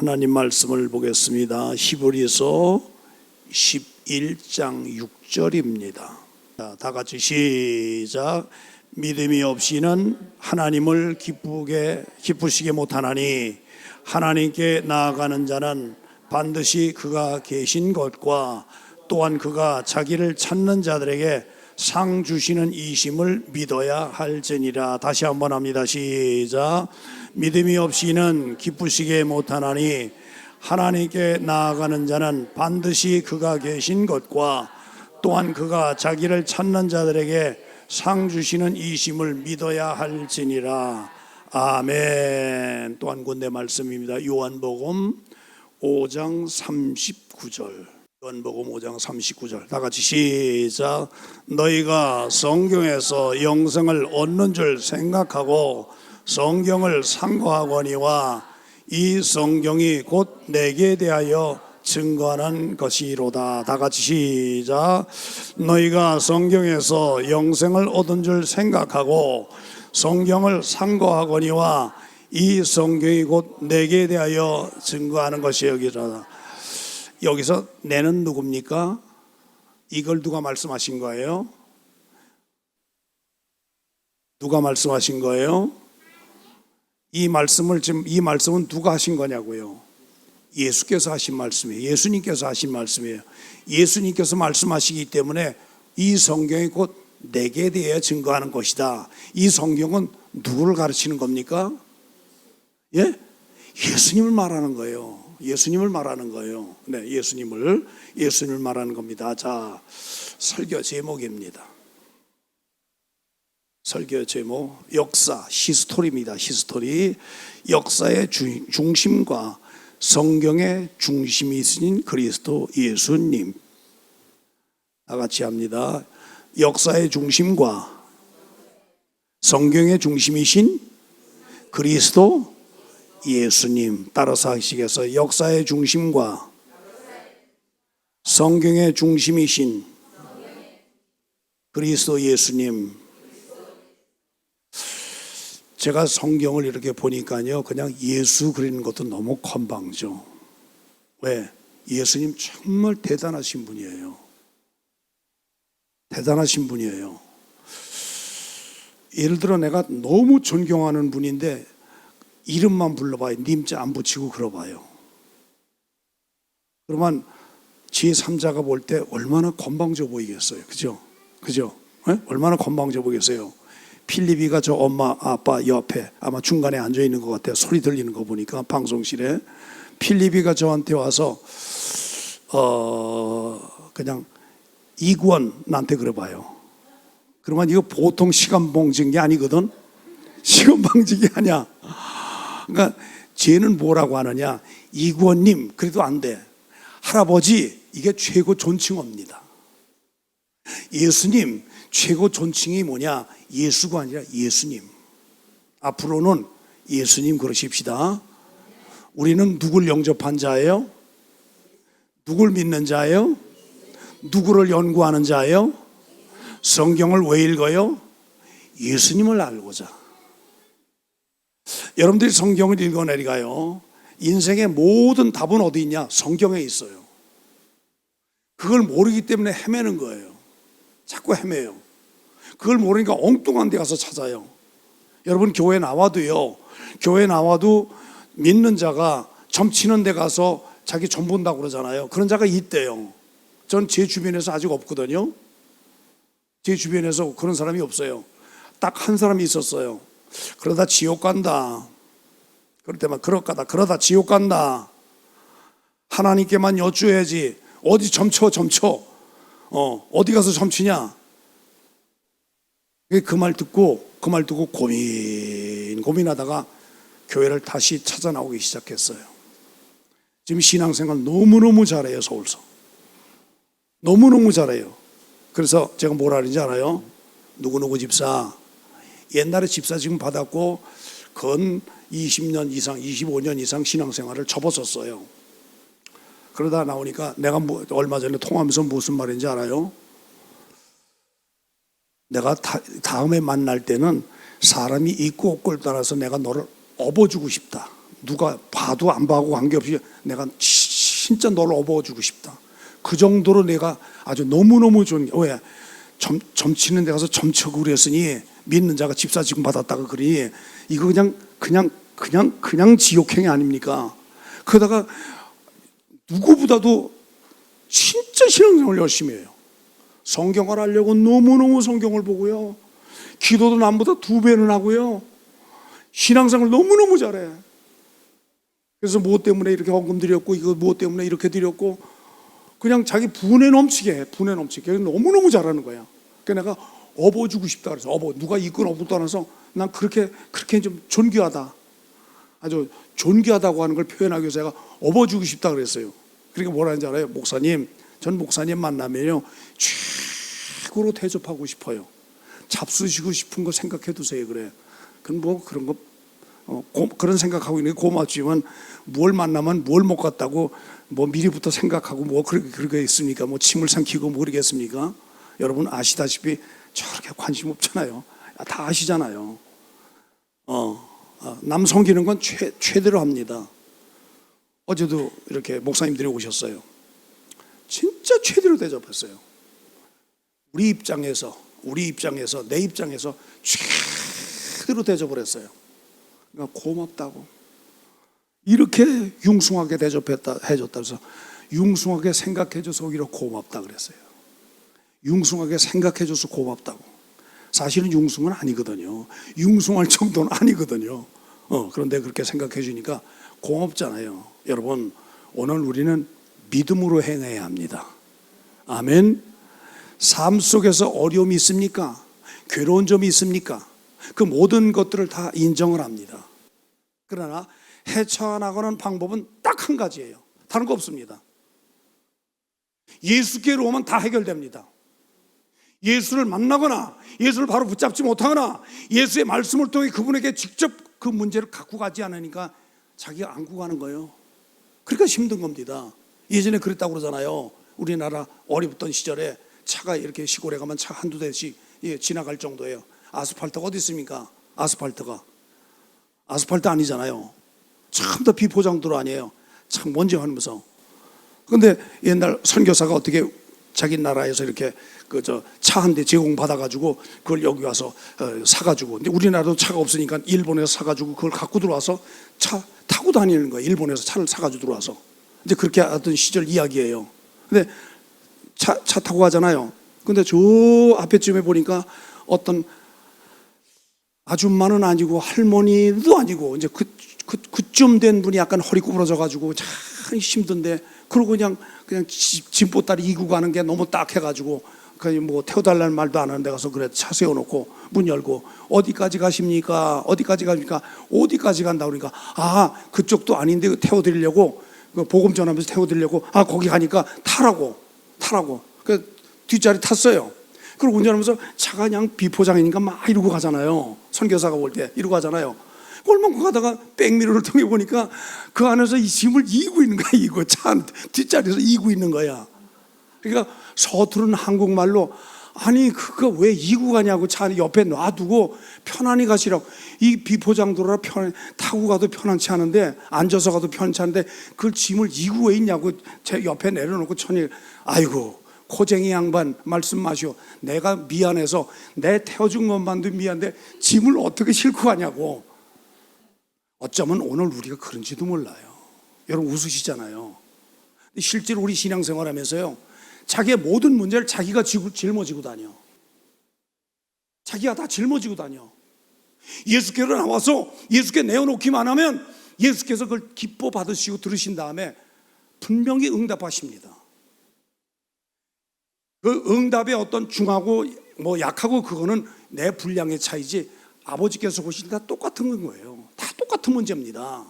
하나님 말씀을 보겠습니다. 히브리서 11장 6절입니다. 자, 다 같이 시작. 믿음이 없이는 하나님을 기쁘시게 못하나니 하나님께 나아가는 자는 반드시 그가 계신 것과 또한 그가 자기를 찾는 자들에게 상 주시는 이심을 믿어야 할지니라. 다시 한번 합니다. 시작. 믿음이 없이는 기쁘시게 못하나니 하나님께 나아가는 자는 반드시 그가 계신 것과 또한 그가 자기를 찾는 자들에게 상 주시는 이심을 믿어야 할지니라. 아멘. 또 한 군데 말씀입니다. 요한복음 5장 39절. 요한복음 5장 39절. 다 같이 시작. 너희가 성경에서 영생을 얻는 줄 생각하고 성경을 상고하거니와 이 성경이 곧 내게 대하여 증거하는 것이로다. 다 같이 시작. 너희가 성경에서 영생을 얻은 줄 생각하고 성경을 상고하거니와 이 성경이 곧 내게 대하여 증거하는 것이 여기라. 여기서 내는 누굽니까? 이걸 누가 말씀하신 거예요? 누가 말씀하신 거예요? 이 말씀은 누가 하신 거냐고요? 예수께서 하신 말씀이에요. 예수님께서 하신 말씀이에요. 예수님께서 말씀하시기 때문에 이 성경이 곧 내게 대해 증거하는 것이다. 이 성경은 누구를 가르치는 겁니까? 예? 예수님을 말하는 거예요. 예수님을 말하는 거예요. 네, 예수님을 말하는 겁니다. 자, 설교 제목입니다. 설교 제목 역사, 히스토리입니다. 히스토리. 역사의 중심과 성경의 중심이 있으신 그리스도 예수님. 다 같이 합니다. 역사의 중심과 성경의 중심이신 그리스도 예수님. 따라서 하시겠어요? 역사의 중심과 성경의 중심이신 그리스도 예수님. 제가 성경을 이렇게 보니까요, 그냥 예수 그리는 것도 너무 건방져. 왜? 예수님 정말 대단하신 분이에요. 대단하신 분이에요. 예를 들어 내가 너무 존경하는 분인데 이름만 불러봐요. 님자 안 붙이고 그러봐요. 그러면 제3자가 볼 때 얼마나 건방져 보이겠어요. 그죠? 네? 얼마나 건방져 보이겠어요. 필립이가 저 엄마 아빠 옆에 아마 중간에 앉아있는 것 같아요. 소리 들리는 거 보니까 방송실에. 필립이가 저한테 와서 그냥 이구원 나한테 그래봐요. 그러면 이거 보통 시간 방지인 게 아니거든. 시간 방지기 아니야. 그러니까 쟤는 뭐라고 하느냐, 이구원님 그래도 안 돼. 할아버지, 이게 최고 존칭어입니다. 예수님 최고 존칭이 뭐냐, 예수가 아니라 예수님. 앞으로는 예수님 그러십시다. 우리는 누굴 영접한 자예요? 누굴 믿는 자예요? 누구를 연구하는 자예요? 성경을 왜 읽어요? 예수님을 알고자. 여러분들이 성경을 읽어내리가요, 인생의 모든 답은 어디 있냐? 성경에 있어요. 그걸 모르기 때문에 헤매는 거예요. 자꾸 헤매요. 그걸 모르니까 엉뚱한 데 가서 찾아요. 여러분 교회 나와도요, 교회 나와도 믿는 자가 점치는 데 가서 자기 점 본다고 그러잖아요. 그런 자가 있대요. 전 제 주변에서 아직 없거든요. 제 주변에서 그런 사람이 없어요. 딱 한 사람이 있었어요. 그러다 지옥 간다. 그럴 때만 그러다 지옥 간다. 하나님께만 여쭈어야지. 어디 점쳐. 어디 가서 점치냐. 그 말 듣고 고민하다가 교회를 다시 찾아 나오기 시작했어요. 지금 신앙생활 너무너무 잘해요. 서울서 너무너무 잘해요. 그래서 제가 뭐라 그러는지 알아요? 누구누구 집사, 옛날에 집사직은 받았고 건 20년 이상 25년 이상 신앙생활을 접었었어요. 그러다 나오니까 내가 얼마 전에 통화하면서 무슨 말인지 알아요? 내가 다음에 만날 때는 사람이 있고 없고를 따라서 내가 너를 업어주고 싶다. 누가 봐도 안 봐도 관계없이 내가 진짜 널 업어주고 싶다. 그 정도로 내가 아주 너무너무 좋은 게, 왜? 점치는 데 가서 점치고 그랬으니 믿는 자가 집사 지금 받았다가 그러니 이거 그냥 지옥행위 아닙니까? 그러다가 누구보다도 진짜 신앙생활을 열심히 해요. 성경을 하려고 너무너무 성경을 보고요. 기도도 남보다 2배는 하고요. 신앙생활을 너무너무 잘해. 그래서 무엇 때문에 이렇게 헌금 드렸고, 이거 무엇 때문에 이렇게 드렸고, 그냥 자기 분에 넘치게 해. 분에 넘치게. 너무너무 잘하는 거야. 그러니까 내가 업어주고 싶다 그래서 누가 이끌어 업을 떠나서 난 그렇게 좀 존귀하다. 아주 존귀하다고 하는 걸 표현하기 위해서 제가 업어주고 싶다 그랬어요. 그러니까 뭐라 하는지 알아요? 목사님, 전 목사님 만나면요 최고로 대접하고 싶어요. 잡수시고 싶은 거 생각해 두세요. 그래. 그건 뭐 그런 거 그런 생각하고 있는 게 고맙지만 뭘 만나면 뭘 못 갔다고 뭐 미리부터 생각하고 뭐 그렇게 있습니까? 뭐 침을 삼키고 뭐 그러겠습니까? 여러분 아시다시피 저렇게 관심 없잖아요. 다 아시잖아요. 남 섬기는 건 최대로 합니다. 어제도 이렇게 목사님들이 오셨어요. 진짜 최대로 대접했어요. 우리 입장에서 내 입장에서 최대로 대접을 했어요. 그러니까 고맙다고. 이렇게 융숭하게 해줬다 그래서 융숭하게 생각해줘서 오히려 고맙다 그랬어요. 융숭하게 생각해줘서 고맙다고. 사실은 융숭은 아니거든요. 융숭할 정도는 아니거든요. 그런데 그렇게 생각해 주니까 고맙잖아요. 여러분, 오늘 우리는 믿음으로 행해야 합니다. 아멘. 삶 속에서 어려움이 있습니까? 괴로운 점이 있습니까? 그 모든 것들을 다 인정을 합니다. 그러나 헤쳐나가는 방법은 딱 한 가지예요. 다른 거 없습니다. 예수께로 오면 다 해결됩니다. 예수를 만나거나 예수를 바로 붙잡지 못하거나 예수의 말씀을 통해 그분에게 직접 그 문제를 갖고 가지 않으니까 자기가 안고 가는 거예요. 그러니까 힘든 겁니다. 예전에 그랬다고 그러잖아요. 우리나라 어렵던 시절에 차가 이렇게 시골에 가면 차 한두 대씩 지나갈 정도예요. 아스팔트가 어디 있습니까? 아스팔트 아니잖아요. 참 더 비포장도로 아니에요. 참 먼지 하면서. 근데 옛날 선교사가 어떻게 자기 나라에서 이렇게 차 한 대 제공받아가지고 그걸 여기 와서 사가지고, 근데 우리나라도 차가 없으니까 일본에서 사가지고 그걸 갖고 들어와서 차 타고 다니는 거예요. 일본에서 차를 사가지고 들어와서. 이제 그렇게 하던 시절 이야기예요. 근데 차 타고 가잖아요. 근데 저 앞에쯤에 보니까 어떤 아줌마는 아니고 할머니도 아니고 이제 그쯤 된 분이 약간 허리 구부러져 가지고 참 힘든데, 그러고 그냥 짐보따리 이고 가는 게 너무 딱해가지고 그냥 뭐 태워달라는 말도 안 하는데 가서 그래 차 세워놓고 문 열고 어디까지 가십니까? 어디까지 간다고 그러니까 그쪽도 아닌데 태워드리려고 보금 전하면서 태워드리려고 거기 가니까 타라고 그 뒷자리 탔어요. 그리고 운전하면서 차가 그냥 비포장이니까 막 이러고 가잖아요. 선교사가 올 때 이러고 가잖아요. 얼마나 가다가 백미러를 통해 보니까 그 안에서 이 짐을 이고 있는 거야. 차 뒷자리에서 이고 있는 거야. 그러니까 서투른 한국말로 그거 왜 이고 가냐고, 차 옆에 놔두고 편안히 가시라고. 이 비포장도로라 타고 가도 편안치 않은데, 앉아서 가도 편안치 않은데 그걸 짐을 이고 왜 있냐고 제 옆에 내려놓고 천일. 아이고 코쟁이 양반 말씀 마시오. 내가 미안해서 내 태워준 것만도 미안한데 짐을 어떻게 싣고 가냐고. 어쩌면 오늘 우리가 그런지도 몰라요. 여러분 웃으시잖아요. 실제로 우리 신앙생활 하면서요, 자기의 모든 문제를 자기가 짊어지고 다녀. 자기가 다 짊어지고 다녀. 예수께로 나와서 예수께 내어놓기만 하면 예수께서 그걸 기뻐 받으시고 들으신 다음에 분명히 응답하십니다. 그 응답의 어떤 중하고 뭐 약하고 그거는 내 분량의 차이지, 아버지께서 보실 때 다 똑같은 거예요. 다 똑같은 문제입니다.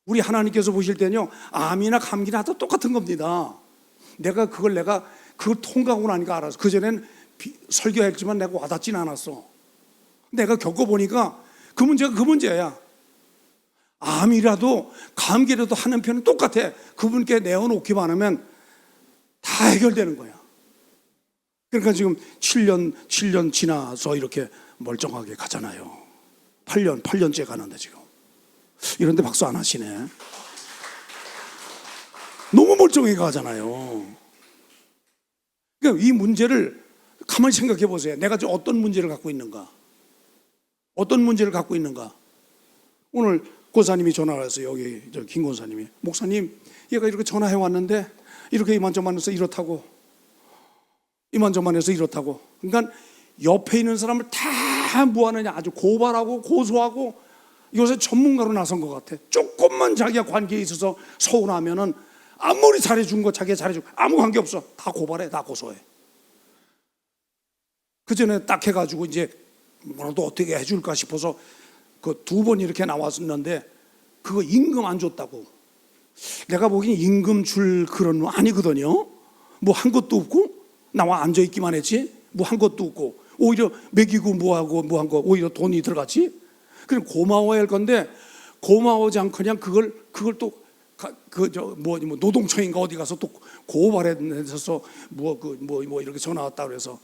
우리 하나님께서 보실 때는요, 암이나 감기나 다 똑같은 겁니다. 내가 그걸 통과하고 나니까 알아서. 그전엔 설교했지만 내가 와닿지는 않았어. 내가 겪어보니까 그 문제가 그 문제야. 암이라도 감기라도 하는 편은 똑같아. 그분께 내어놓기만 하면 다 해결되는 거야. 그러니까 지금 7년 지나서 이렇게 멀쩡하게 가잖아요. 8년째 가는데 지금. 이런데 박수 안 하시네. 너무 멀쩡해 가잖아요. 그러니까 이 문제를 가만히 생각해 보세요. 내가 지금 어떤 문제를 갖고 있는가? 어떤 문제를 갖고 있는가? 오늘 권사님이 전화를 해서 여기 김 권사님이, 목사님 얘가 이렇게 전화해 왔는데 이렇게 이만저만해서 이렇다고, 이만저만해서 이렇다고. 그러니까 옆에 있는 사람을 다 뭐하느냐, 아주 고발하고 고소하고 요새 전문가로 나선 것 같아. 조금만 자기가 관계에 있어서 서운하면은 아무리 잘해준 거 자기가 잘해준 거 아무 관계 없어. 다 고발해, 다 고소해. 그 전에 딱 해가지고 이제 뭐라도 어떻게 해줄까 싶어서 그 2번 이렇게 나왔었는데 그거 임금 안 줬다고. 내가 보기엔 임금 줄 그런 거 아니거든요. 뭐 한 것도 없고 나와 앉아 있기만 했지. 뭐 한 것도 없고 오히려 먹이고 뭐하고 뭐 한 거 오히려 돈이 들어갔지. 그럼 고마워야 할 건데 고마워하지 않고 그냥 그걸 또 뭐 노동청인가 어디 가서 또 고발해서 뭐 이렇게 전화 왔다 그래서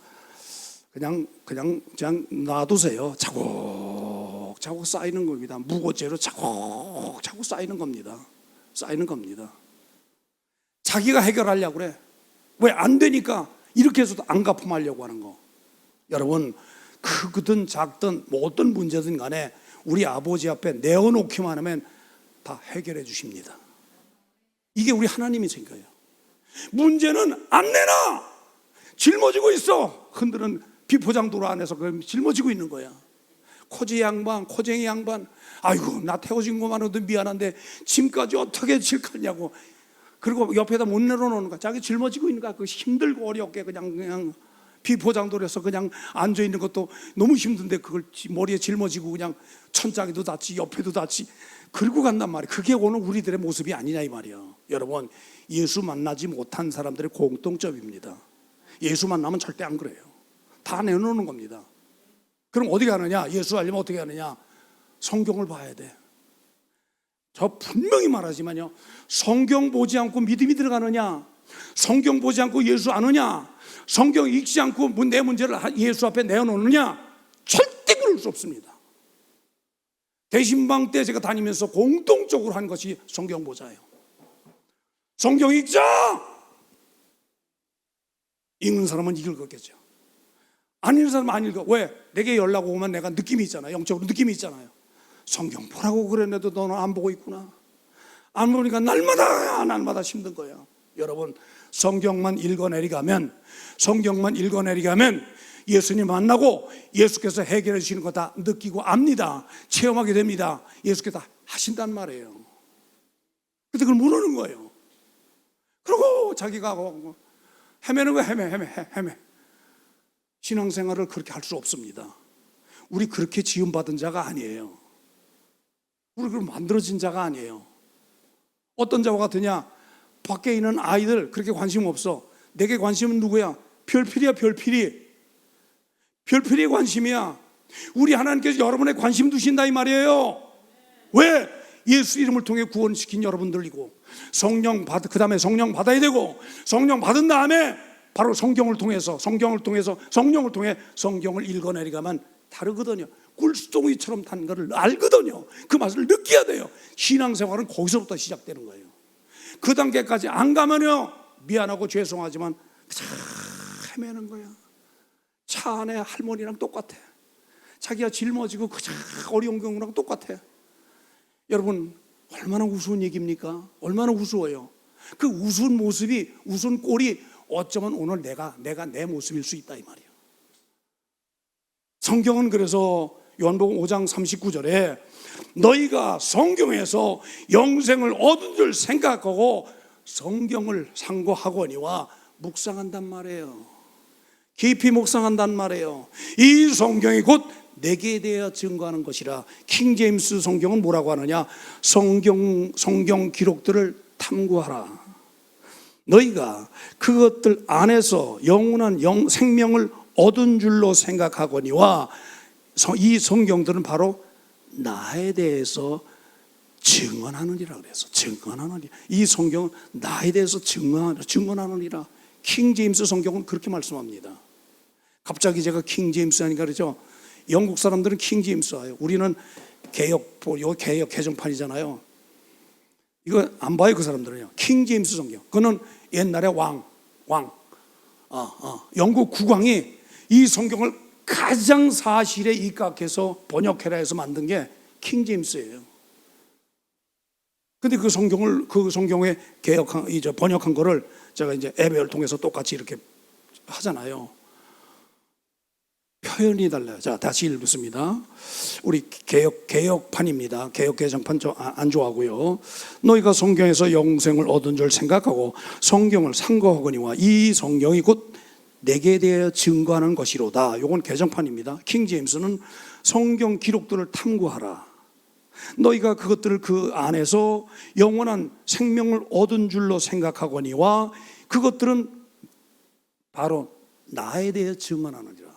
그냥 놔두세요. 차곡차곡 쌓이는 겁니다. 무고죄로 차곡차곡 쌓이는 겁니다. 쌓이는 겁니다. 자기가 해결하려고 그래. 왜 안 되니까 이렇게 해서도 안 갚음하려고 하는 거. 여러분, 크든 작든 뭐 어떤 문제든 간에 우리 아버지 앞에 내어놓기만 하면 다 해결해 주십니다. 이게 우리 하나님이신 거예요. 문제는 안 내놔. 짊어지고 있어. 흔드는 비포장도로 안에서 짊어지고 있는 거야. 코지 양반, 코쟁이 양반, 아이고 나 태워진 것만으로도 미안한데 짐까지 어떻게 질 거냐고. 그리고 옆에다 못 내려놓는 거야. 자기 짊어지고 있는 거야. 그 힘들고 어렵게 그냥 비포장도로에서 그냥 앉아 있는 것도 너무 힘든데 그걸 머리에 짊어지고 그냥 천장에도 닿지 옆에도 닿지 그러고 간단 말이야. 그게 오늘 우리들의 모습이 아니냐 이 말이야. 여러분, 예수 만나지 못한 사람들의 공통점입니다. 예수 만나면 절대 안 그래요. 다 내놓는 겁니다. 그럼 어디 가느냐? 예수 알려면 어떻게 하느냐? 성경을 봐야 돼. 저 분명히 말하지만요, 성경 보지 않고 믿음이 들어가느냐? 성경 보지 않고 예수 아느냐? 성경 읽지 않고 내 문제를 예수 앞에 내어놓느냐? 절대 그럴 수 없습니다. 대신방 때 제가 다니면서 공통적으로 한 것이 성경 보자예요. 성경 읽자! 읽는 사람은 읽겠죠. 안 읽는 사람은 안 읽어. 왜? 내게 연락 오면 내가 느낌이 있잖아요. 영적으로 느낌이 있잖아요. 성경 보라고 그랬는데도 너는 안 보고 있구나. 안 보니까 날마다 힘든 거야. 여러분, 성경만 읽어내리가면 예수님 만나고 예수께서 해결해 주시는 거 다 느끼고 압니다. 체험하게 됩니다. 예수께서 하신단 말이에요. 근데 그걸 모르는 거예요. 그리고 자기가 헤매는 거야. 헤매. 신앙생활을 그렇게 할 수 없습니다. 우리 그렇게 지음받은 자가 아니에요. 우리 그럼 만들어진 자가 아니에요. 어떤 자와 같으냐? 밖에 있는 아이들 그렇게 관심 없어. 내게 관심은 누구야? 별필이야. 별필이의 관심이야. 우리 하나님께서 여러분의 관심 두신다 이 말이에요. 왜? 예수 이름을 통해 구원시킨 여러분들이고 그 다음에 성령 받아야 되고 성령 받은 다음에 바로 성경을 통해 성경을 읽어내리가만 다르거든요. 꿀송이처럼 단 거를 알거든요. 그 맛을 느껴야 돼요. 신앙생활은 거기서부터 시작되는 거예요. 그 단계까지 안 가면요, 미안하고 죄송하지만 헤매는 거야. 차 안에 할머니랑 똑같아. 자기가 짊어지고 그저 어려운 경우랑 똑같아. 여러분, 얼마나 우스운 얘기입니까? 얼마나 우스워요. 그 우스운 모습이, 우스운 꼴이 어쩌면 오늘 내가 내 모습일 수 있다 이 말이에요. 성경은 그래서 요한복음 5장 39절에 너희가 성경에서 영생을 얻은 줄 생각하고 성경을 상고하거니와 묵상한단 말이에요. 깊이 묵상한단 말이에요. 이 성경이 곧 내게 대하여 증거하는 것이라. 킹제임스 성경은 뭐라고 하느냐? 성경 기록들을 탐구하라. 너희가 그것들 안에서 영원한 생명을 얻은 줄로 생각하거니와 이 성경들은 바로 나에 대해서 증언하느니라 그래서 증언하느니라. 이 성경은 나에 대해서 증언하느니라. 킹제임스 성경은 그렇게 말씀합니다. 갑자기 제가 킹제임스 하니까 그러죠. 영국 사람들은 킹제임스 와요. 우리는 요 개역 개정판이잖아요. 이거 안 봐요, 그 사람들은요. 킹 제임스 성경. 그거는 옛날에 영국 국왕이 이 성경을 가장 사실에 입각해서 번역해라 해서 만든 게 킹 제임스예요. 근데 그 성경에 번역한 거를 제가 이제 에베를 통해서 똑같이 이렇게 하잖아요. 표현이 달라요. 자, 다시 읽습니다. 우리 개역판입니다. 개역 개정판 안 좋아하고요. 너희가 성경에서 영생을 얻은 줄 생각하고 성경을 상고하거니와 이 성경이 곧 내게 대하여 증거하는 것이로다. 요건 개정판입니다. 킹 제임스는 성경 기록들을 탐구하라. 너희가 그것들을 그 안에서 영원한 생명을 얻은 줄로 생각하거니와 그것들은 바로 나에 대해 증언하느니라.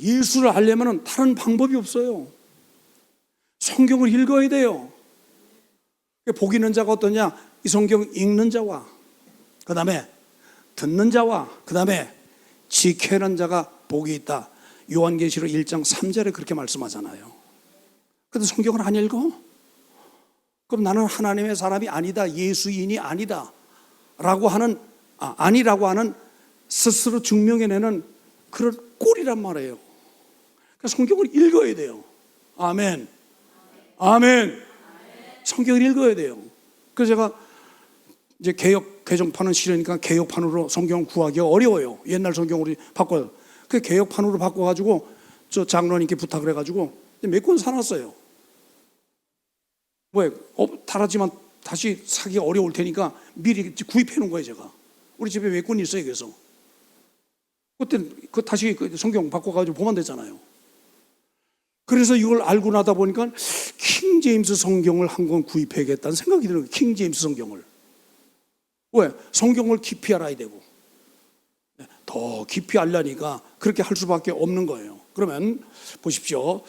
예수를 알려면 다른 방법이 없어요. 성경을 읽어야 돼요. 복 있는 자가 어떠냐? 이 성경 읽는 자와 그 다음에 듣는 자와 그 다음에 지켜는 자가 복이 있다. 요한계시록 1장 3절에 그렇게 말씀하잖아요. 근데 성경을 안 읽어? 그럼 나는 하나님의 사람이 아니다, 예수인이 아니다 라고 하는 아니라고 하는 스스로 증명해내는 그런 꼴이란 말이에요. 그러니까 성경을 읽어야 돼요. 아멘. 아멘. 성경을 읽어야 돼요. 그래서 제가 이제 개정판은 싫으니까 개역판으로 성경 구하기가 어려워요. 옛날 성경으로 바꿔요. 그 개역판으로 바꿔가지고 저 장로님께 부탁을 해가지고 몇 권 사놨어요. 왜? 달았지만 다시 사기가 어려울 테니까 미리 구입해 놓은 거예요, 제가. 우리 집에 몇 권 있어요, 그래서. 그때 다시 성경 바꿔가지고 보면 되잖아요. 그래서 이걸 알고 나다 보니까 킹 제임스 성경을 한 권 구입해야겠다는 생각이 드는 거예요. 킹 제임스 성경을. 왜? 성경을 깊이 알아야 되고 더 깊이 알려니까 그렇게 할 수밖에 없는 거예요. 그러면 보십시오.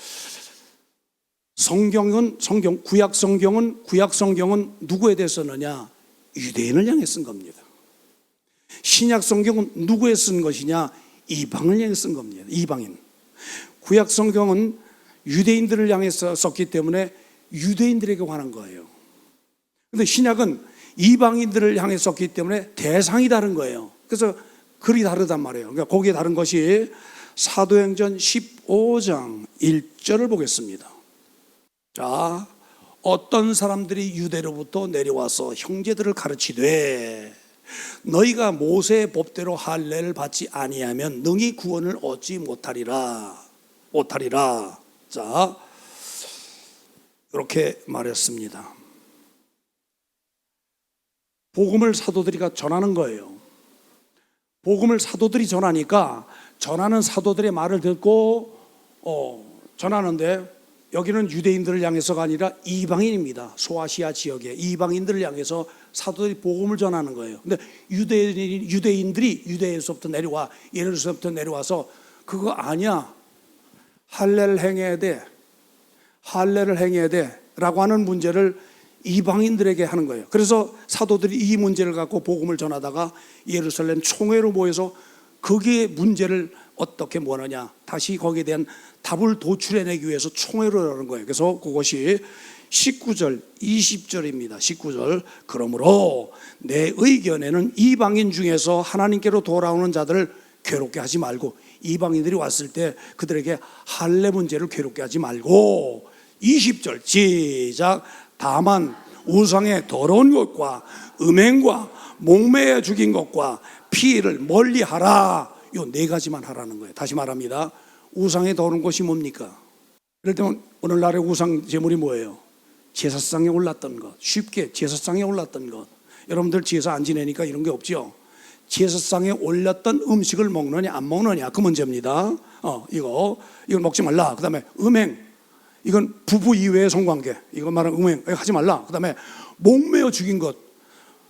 구약 성경은 누구에 대해 썼느냐? 유대인을 향해 쓴 겁니다. 신약 성경은 누구에 쓴 것이냐? 이방을 향해 쓴 겁니다. 이방인. 구약 성경은 유대인들을 향해 썼기 때문에 유대인들에게 관한 거예요. 그런데 신약은 이방인들을 향해 썼기 때문에 대상이 다른 거예요. 그래서 글이 다르단 말이에요. 그러니까 거기에 다른 것이 사도행전 15장 1절을 보겠습니다. 자, 어떤 사람들이 유대로부터 내려와서 형제들을 가르치되 너희가 모세의 법대로 할례를 받지 아니하면 능히 구원을 얻지 못하리라. 자, 이렇게 말했습니다. 복음을 사도들이가 전하는 거예요. 복음을 사도들이 전하니까 전하는 사도들의 말을 듣고 전하는데 여기는 유대인들을 향해서가 아니라 이방인입니다. 소아시아 지역의 이방인들을 향해서 사도들이 복음을 전하는 거예요. 근데 유대인들이 유대에서부터 내려와 예루살렘부터 내려와서 그거 아니야. 할례를 행해야 돼 라고 하는 문제를 이방인들에게 하는 거예요. 그래서 사도들이 이 문제를 갖고 복음을 전하다가 예루살렘 총회로 모여서 거기에 문제를 어떻게 뭐하느냐 다시 거기에 대한 답을 도출해내기 위해서 총회를 하는 거예요. 그래서 그것이 19절 20절입니다 19절 그러므로 내 의견에는 이방인 중에서 하나님께로 돌아오는 자들을 괴롭게 하지 말고 이방인들이 왔을 때 그들에게 할례 문제를 괴롭게 하지 말고 20절 시작 다만 우상의 더러운 것과 음행과 목매어 죽인 것과 피를 멀리하라. 요 네 가지만 하라는 거예요. 다시 말합니다. 우상에 더러운 것이 뭡니까? 그럴 때는 오늘날의 우상 제물이 뭐예요? 제사상에 올랐던 것. 쉽게 제사상에 올랐던 것. 여러분들 제사 안 지내니까 이런 게 없죠. 제사상에 올렸던 음식을 먹느냐 안 먹느냐 그 문제입니다. 이걸 먹지 말라. 그 다음에 음행, 이건 부부 이외의 성관계, 이거 말하는 음행 하지 말라. 그 다음에 목매어 죽인 것.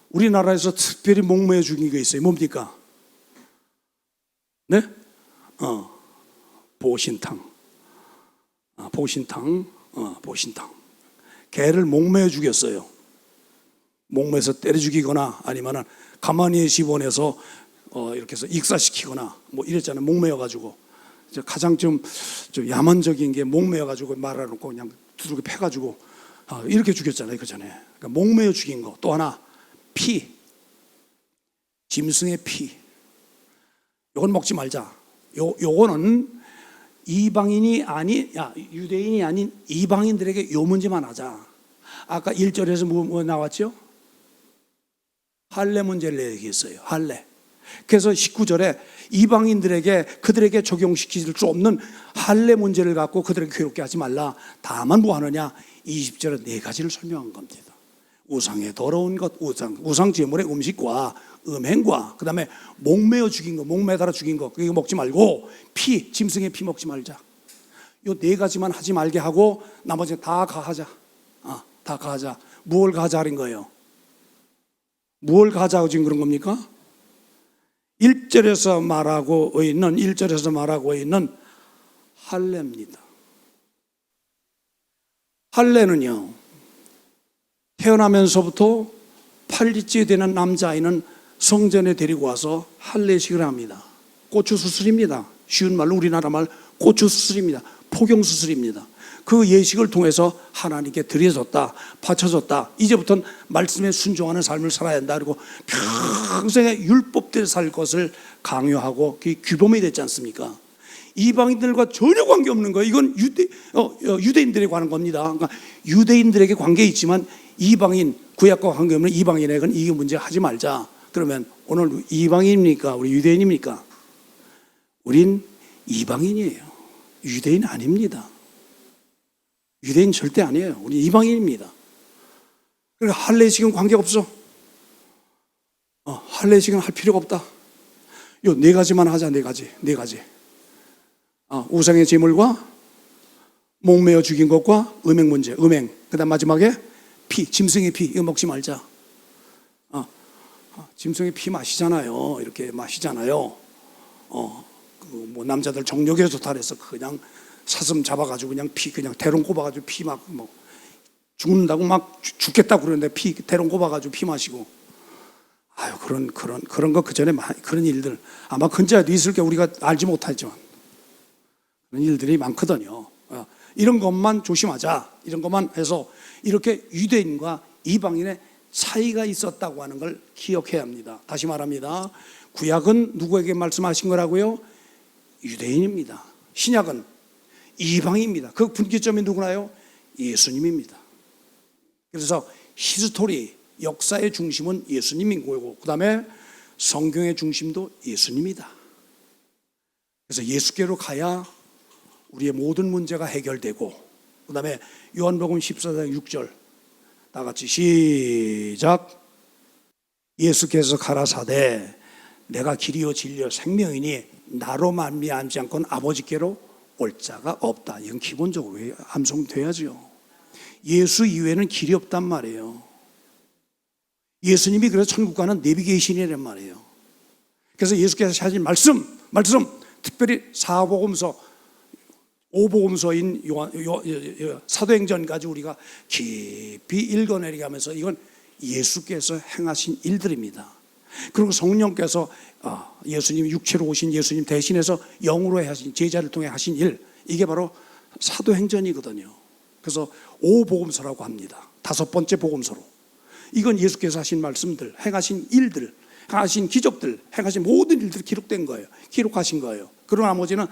우리나라에서 특별히 목매어 죽인 게 있어요. 뭡니까? 네? 보신탕. 보신탕. 개를 목매어 죽였어요. 목매서 때려 죽이거나 아니면은 가만히 집어내서 이렇게 해서 익사시키거나 뭐 이랬잖아요. 목매어 가지고 가장 좀 야만적인 게 목매어가지고 말아놓고 그냥 두들겨 패가지고 이렇게 죽였잖아요, 그 전에. 그러니까 목매어 죽인 거. 또 하나 피, 짐승의 피. 요건 먹지 말자. 요거는 이방인이 아닌, 유대인이 아닌 이방인들에게 요 문제만 하자. 아까 1절에서 뭐 나왔죠? 할례 문제를 얘기했어요. 할례. 그래서 19절에 이방인들에게 그들에게 적용시킬 수 없는 할례 문제를 갖고 그들에게 괴롭게 하지 말라. 다만 뭐 하느냐? 20절에 네 가지를 설명한 겁니다. 우상의 더러운 것, 우상 제물의 음식과 음행과 그 다음에 목매어 죽인 거, 목매달아 죽인 거 그거 먹지 말고 피, 짐승의 피 먹지 말자. 요 네 가지만 하지 말게 하고 나머지 다 가하자. 다 가하자. 무엇을 가하자 하는 거예요? 무엇을 가하자고 지금 그런 겁니까? 1절에서 말하고 있는 할례입니다. 할례는요, 태어나면서부터 8일째 되는 남자아이는 성전에 데리고 와서 할례식을 합니다. 고추 수술입니다. 쉬운 말로 우리나라 말 고추 수술입니다. 포경 수술입니다. 그 예식을 통해서 하나님께 드려졌다, 바쳐졌다. 이제부터는 말씀에 순종하는 삶을 살아야 한다. 그리고 평생에 율법대로 살 것을 강요하고 그게 규범이 됐지 않습니까? 이방인들과 전혀 관계없는 거예요. 이건 유대인들에 관한 겁니다. 그러니까 유대인들에게 관계 있지만 이방인, 구약과 관계없는 이방인에게는 이게 문제 하지 말자. 그러면 오늘 이방인입니까? 우리 유대인입니까? 우린 이방인이에요. 유대인 아닙니다. 유대인 절대 아니에요. 우리 이방인입니다. 그러니까 할례식은 관계없어. 할례식은 할 필요가 없다. 요 네 가지만 하자. 네 가지. 우상의 제물과 목매어 죽인 것과 음행 문제, 음행. 그다음 마지막에 피, 짐승의 피. 이거 먹지 말자. 짐승의 피 마시잖아요. 이렇게 마시잖아요. 뭐 남자들 정력에 좋다 그래서 그냥 사슴 잡아가지고 그냥 피 그냥 대롱 꼽아가지고 피 막 뭐 죽는다고 막 죽겠다고 그러는데 피 대롱 꼽아가지고 피 마시고 그런 거 그 전에 그런 일들 아마 근자에도 있을 게 우리가 알지 못하지만 그런 일들이 많거든요. 이런 것만 조심하자. 이런 것만 해서 이렇게 유대인과 이방인의 차이가 있었다고 하는 걸 기억해야 합니다. 다시 말합니다. 구약은 누구에게 말씀하신 거라고요? 유대인입니다. 신약은 이방입니다. 그 분기점이 누구나요? 예수님입니다. 그래서 히스토리, 역사의 중심은 예수님인 거고 그 다음에 성경의 중심도 예수님이다. 그래서 예수께로 가야 우리의 모든 문제가 해결되고 그 다음에 요한복음 14장 6절 다 같이 시작. 예수께서 가라사대 내가 길이요 진리요 생명이니 나로 말미암지 않고는 아버지께로 올 자가 없다. 이건 기본적으로 암송돼야죠. 예수 이외에는 길이 없단 말이에요. 예수님이 그래서 천국 가는 내비게이션이란 말이에요. 그래서 예수께서 하신 말씀 특별히 사복음서 5복음서인 사도행전까지 우리가 깊이 읽어내리게 하면서 이건 예수께서 행하신 일들입니다. 그리고 성령께서 예수님 육체로 오신 예수님 대신해서 영으로 하신 제자를 통해 하신 일, 이게 바로 사도행전이거든요. 그래서 5복음서라고 합니다. 5번째 복음서로. 이건 예수께서 하신 말씀들, 행하신 일들, 행하신 기적들, 행하신 모든 일들이 기록된 거예요. 기록하신 거예요. 그러나 나머지는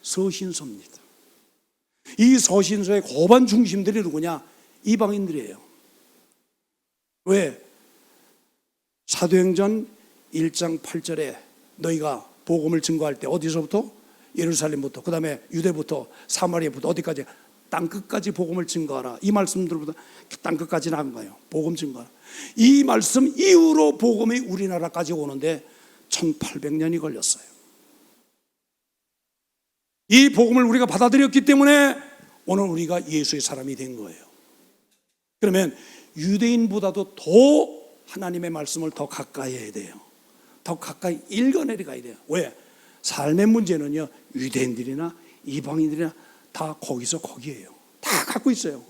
서신서입니다. 이 서신서의 고반 중심들이 누구냐? 이방인들이에요. 왜? 사도행전 1장 8절에 너희가 복음을 증거할 때 어디서부터? 예루살렘부터, 그 다음에 유대부터, 사마리아부터 어디까지? 땅끝까지 복음을 증거하라. 이 말씀들보다 땅끝까지 나간 거예요. 복음 증거하라. 이 말씀 이후로 복음이 우리나라까지 오는데 1800년이 걸렸어요. 이 복음을 우리가 받아들였기 때문에 오늘 우리가 예수의 사람이 된 거예요. 그러면 유대인보다도 더 하나님의 말씀을 더 가까이 해야 돼요. 더 가까이 읽어내려가야 돼요. 왜? 삶의 문제는요, 유대인들이나 이방인들이나 다 거기에요. 다 갖고 있어요.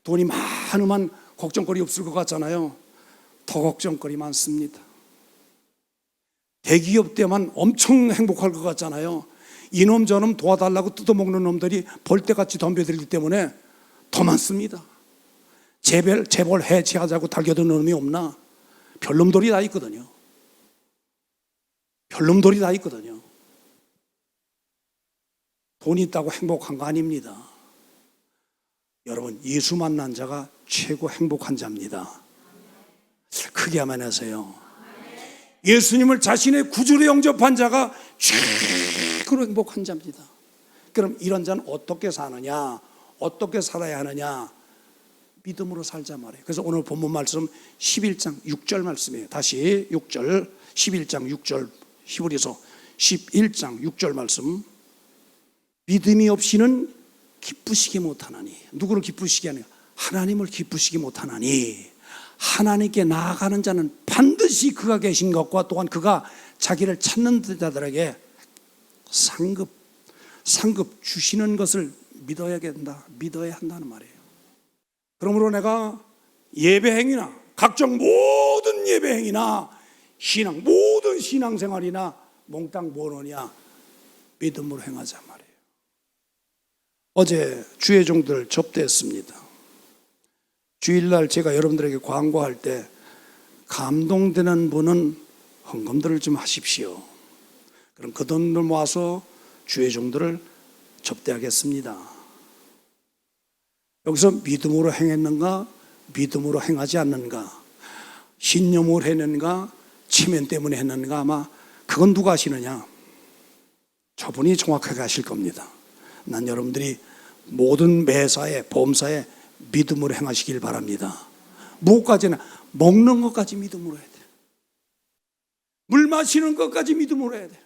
돈이 많으면 걱정거리 없을 것 같잖아요. 더 걱정거리 많습니다. 대기업 때만 엄청 행복할 것 같잖아요. 이놈 저놈 도와달라고 뜯어먹는 놈들이 벌떼같이 덤벼들기 때문에 더 많습니다. 재벌 해체하자고 달겨드는 놈이 없나? 별놈들이 다 있거든요. 별놈들이 다 있거든요. 돈이 있다고 행복한 거 아닙니다. 여러분, 예수 만난 자가 최고 행복한 자입니다. 크게 아멘 하세요. 예수님을 자신의 구주로 영접한 자가 최고로 행복한 자입니다. 그럼 이런 자는 어떻게 사느냐? 어떻게 살아야 하느냐? 믿음으로 살자 말이에요. 그래서 오늘 본문 말씀 11장 6절 말씀이에요. 다시 6절, 11장 6절, 히브리서 11장 6절 말씀. 믿음이 없이는 기쁘시게 못하나니. 누구를 기쁘시게 하느냐? 하나님을 기쁘시게 못하나니. 하나님께 나아가는 자는 반드시 그가 계신 것과 또한 그가 자기를 찾는 자들에게 상급 주시는 것을 믿어야 한다는 말이에요. 그러므로 내가 예배행위나 각종 모든 예배행위나 모든 신앙생활이나 몽땅 뭐느냐? 믿음으로 행하자 말이에요. 어제 주의 종들 접대했습니다. 주일날 제가 여러분들에게 광고할 때 감동되는 분은 헌금들을 좀 하십시오. 그럼 그 돈을 모아서 주의 종들을 접대하겠습니다. 여기서 믿음으로 행했는가, 믿음으로 행하지 않는가, 신념으로 했는가, 체면 때문에 했는가, 아마 그건 누가 아시느냐? 저분이 정확하게 아실 겁니다. 난 여러분들이 모든 매사에, 보험사에 믿음으로 행하시길 바랍니다. 무엇까지나 먹는 것까지 믿음으로 해야 돼. 물 마시는 것까지 믿음으로 해야 돼.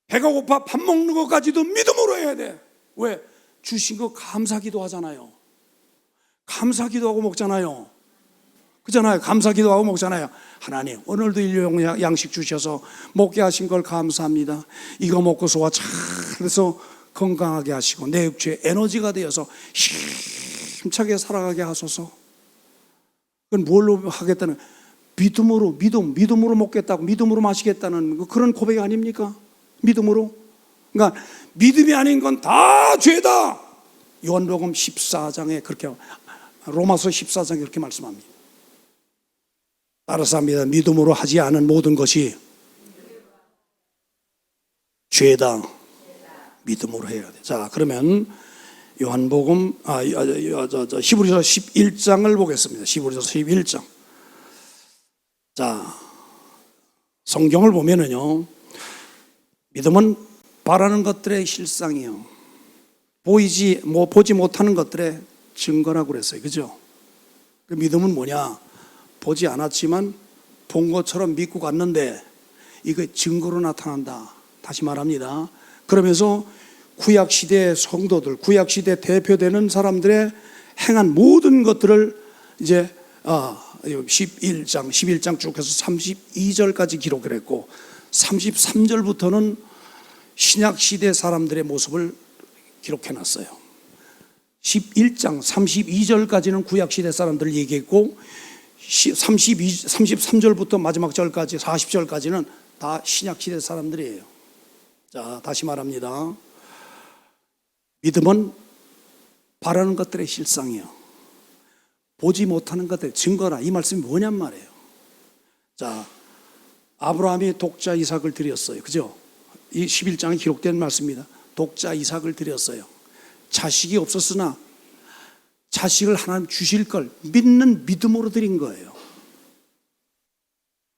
배가 고파 밥 먹는 것까지도 믿음으로 해야 돼. 왜? 주신 거 감사기도 하잖아요. 감사기도 하고 먹잖아요. 그잖아요. 감사기도 하고 먹잖아요. 하나님, 오늘도 일용 양식 주셔서 먹게 하신 걸 감사합니다. 이거 먹고 소화 잘해서 건강하게 하시고 내 육체에 에너지가 되어서 힘차게 살아가게 하소서. 그건 뭘로 하겠다는? 믿음으로 먹겠다고, 믿음으로 마시겠다는 그런 고백이 아닙니까? 믿음으로. 그러니까 믿음이 아닌 건 다 죄다. 요한복음 14장에 그렇게, 로마서 14장에 그렇게 말씀합니다. 따라서 합니다. 믿음으로 하지 않은 모든 것이 죄다. 믿음으로 해야 돼. 자, 그러면 요한복음 히브리서 11장을 보겠습니다. 히브리서 11장. 자, 성경을 보면은요, 믿음은 바라는 것들의 실상이요, 보지 못하는 것들의 증거라고 그랬어요. 그죠? 그 믿음은 뭐냐? 보지 않았지만 본 것처럼 믿고 갔는데 이거 증거로 나타난다. 다시 말합니다. 그러면서 구약시대 성도들, 구약시대 대표되는 사람들의 행한 모든 것들을 이제 11장 쭉 해서 32절까지 기록을 했고, 33절부터는 신약시대 사람들의 모습을 기록해놨어요. 11장 32절까지는 구약시대 사람들을 얘기했고, 33절부터 마지막 절까지 40절까지는 다 신약시대 사람들이에요. 자, 다시 말합니다. 믿음은 바라는 것들의 실상이요, 보지 못하는 것들의 증거라. 이 말씀이 뭐냔 말이에요. 자, 아브라함이 독자 이삭을 드렸어요. 그죠? 이 11장에 기록된 말씀입니다. 독자 이삭을 드렸어요. 자식이 없었으나 자식을 하나님 주실 걸 믿는 믿음으로 드린 거예요.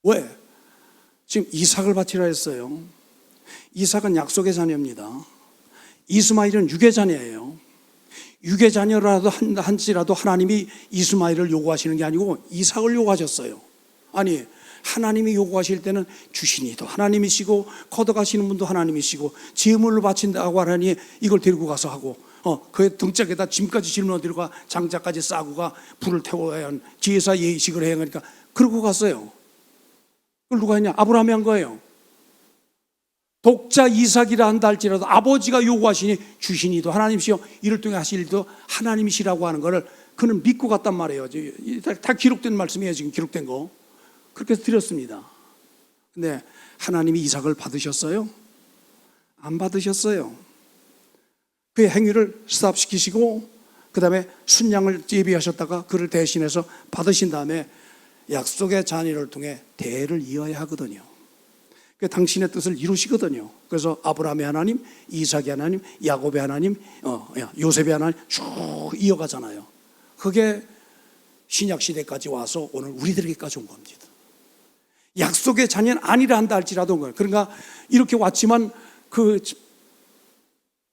왜? 지금 이삭을 바치라 했어요. 이삭은 약속의 자녀입니다. 이스마엘은 육의 자녀예요. 육의 자녀라도 한지라도 하나님이 이스마엘을 요구하시는 게 아니고 이삭을 요구하셨어요. 아니, 하나님이 요구하실 때는 주신이도 하나님이시고 걷어가시는 분도 하나님이시고 제물로 바친다고 하라니 이걸 데리고 가서 하고, 그 등짝에다 짐까지 짊어 들고 장자까지 싸고 가 불을 태워야 하는 제사 예식을 해야 하니까 그러고 갔어요. 그걸 누가 했냐? 아브라함이 한 거예요. 독자 이삭이라 한다 할지라도 아버지가 요구하시니 주신이도 하나님이시여 이를 통해 하실 일도 하나님이시라고 하는 거를 그는 믿고 갔단 말이에요. 다 기록된 말씀이에요. 지금 기록된 거. 그렇게 해서 드렸습니다. 근데 하나님이 이삭을 받으셨어요? 안 받으셨어요. 그의 행위를 스탑시키시고 그 다음에 순양을 예비하셨다가 그를 대신해서 받으신 다음에 약속의 자녀를 통해 대를 이어야 하거든요. 당신의 뜻을 이루시거든요. 그래서 아브라함의 하나님, 이삭의 하나님, 야곱의 하나님, 요셉의 하나님 쭉 이어가잖아요. 그게 신약 시대까지 와서 오늘 우리들에게까지 온 겁니다. 약속의 자녀는 아니라 한다 할지라도 그러니까 이렇게 왔지만 그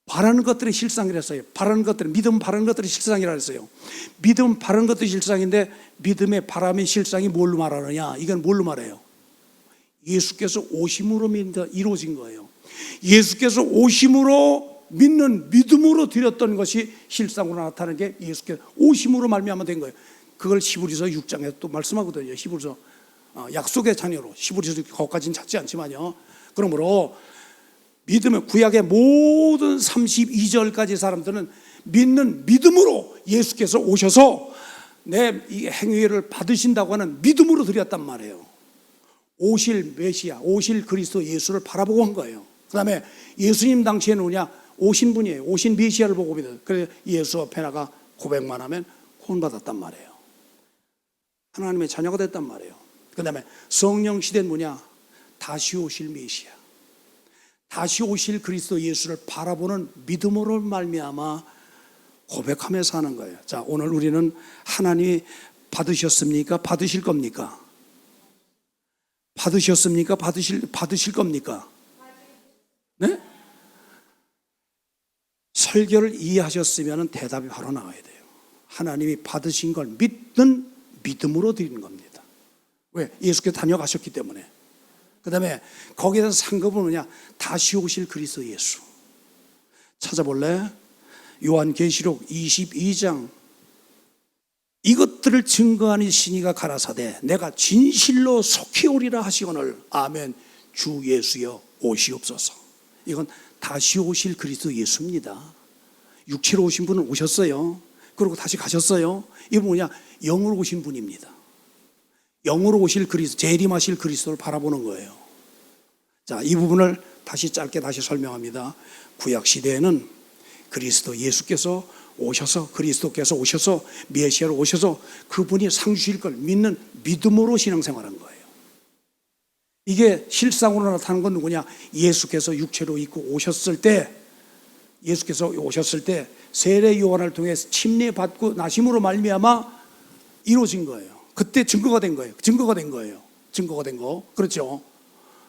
바라는 것들이 실상이랬어요. 바라는 것들은 믿음 바라는 것들이 실상이라 했어요. 믿음 바라는 것들이 실상인데 믿음의 바람의 실상이 뭘로 말하느냐? 이건 뭘로 말해요? 예수께서 오심으로 이루어진 거예요. 예수께서 오심으로 믿는 믿음으로 드렸던 것이 실상으로 나타나는 게 예수께서 오심으로 말미암아 된 거예요. 그걸 히브리서 6장에 또 말씀하거든요. 히브리서 약속의 자녀로, 히브리서 거기까지는 찾지 않지만요. 그러므로 믿음의 구약의 모든 32절까지 사람들은 믿는 믿음으로 예수께서 오셔서 내 이 행위를 받으신다고 하는 믿음으로 드렸단 말이에요. 오실 메시아, 오실 그리스도 예수를 바라보고 한 거예요. 그 다음에 예수님 당시에는 뭐냐? 오신 분이에요. 오신 메시아를 보고 믿어요. 그래서 예수 앞에 나가 고백만 하면 구원받았단 말이에요. 하나님의 자녀가 됐단 말이에요. 그 다음에 성령 시대는 뭐냐? 다시 오실 메시아, 다시 오실 그리스도 예수를 바라보는 믿음으로 말미암아 고백하며 사는 거예요. 자, 오늘 우리는 하나님이 받으셨습니까? 받으실 겁니까? 받으셨습니까? 받으실 겁니까? 네? 설교를 이해하셨으면 대답이 바로 나와야 돼요. 하나님이 받으신 걸 믿는 믿음으로 드리는 겁니다. 왜? 예수께서 다녀가셨기 때문에. 그 다음에 거기에서 상급은 뭐냐? 다시 오실 그리스도 예수. 찾아볼래? 요한계시록 22장. 이것들을 증거하는 신이가 가라사대 내가 진실로 속히 오리라 하시거늘 아멘. 주 예수여 오시옵소서. 이건 다시 오실 그리스도 예수입니다. 육체로 오신 분은 오셨어요. 그리고 다시 가셨어요. 이분 뭐냐? 영으로 오신 분입니다. 영으로 오실 그리스도, 재림하실 그리스도를 바라보는 거예요. 자, 이 부분을 짧게 다시 설명합니다. 구약 시대에는 그리스도 예수께서 오셔서, 그리스도께서 오셔서 메시아로 오셔서 그분이 상 주실 걸 믿는 믿음으로 신앙생활한 거예요. 이게 실상으로 나타나는 건 누구냐? 예수께서 육체로 입고 오셨을 때, 예수께서 오셨을 때 세례 요한을 통해 침례받고 나심으로 말미암아 이루어진 거예요. 그때 증거가 된 거예요. 증거가 된 거. 그렇죠.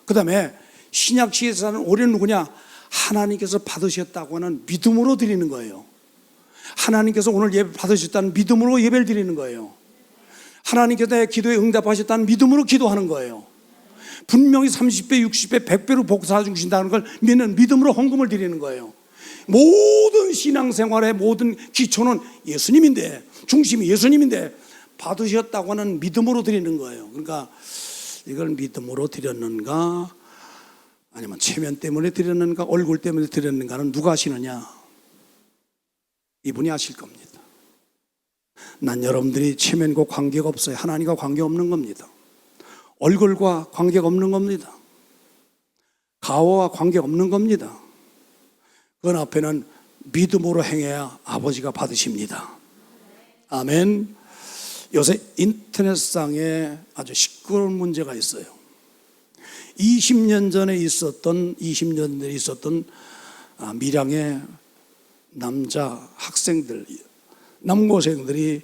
그 다음에 신약 시대에서는 올해는 누구냐? 하나님께서 받으셨다고 하는 믿음으로 드리는 거예요. 하나님께서 오늘 예배 받으셨다는 믿음으로 예배를 드리는 거예요. 하나님께서 내 기도에 응답하셨다는 믿음으로 기도하는 거예요. 분명히 30배, 60배, 100배로 복사 주신다는 걸 믿는 믿음으로 헌금을 드리는 거예요. 모든 신앙생활의 모든 기초는 예수님인데, 중심이 예수님인데 받으셨다고 하는 믿음으로 드리는 거예요. 그러니까 이걸 믿음으로 드렸는가 아니면 체면 때문에 드렸는가 얼굴 때문에 드렸는가는 누가 아시느냐? 이분이 아실 겁니다. 난 여러분들이 체면과 관계가 없어요. 하나님과 관계없는 겁니다. 얼굴과 관계가 없는 겁니다. 가오와 관계가 없는 겁니다. 그 앞에는 믿음으로 행해야 아버지가 받으십니다. 아멘. 요새 인터넷상에 아주 시끄러운 문제가 있어요. 20년 전에 있었던 밀양의 남자 학생들, 남고생들이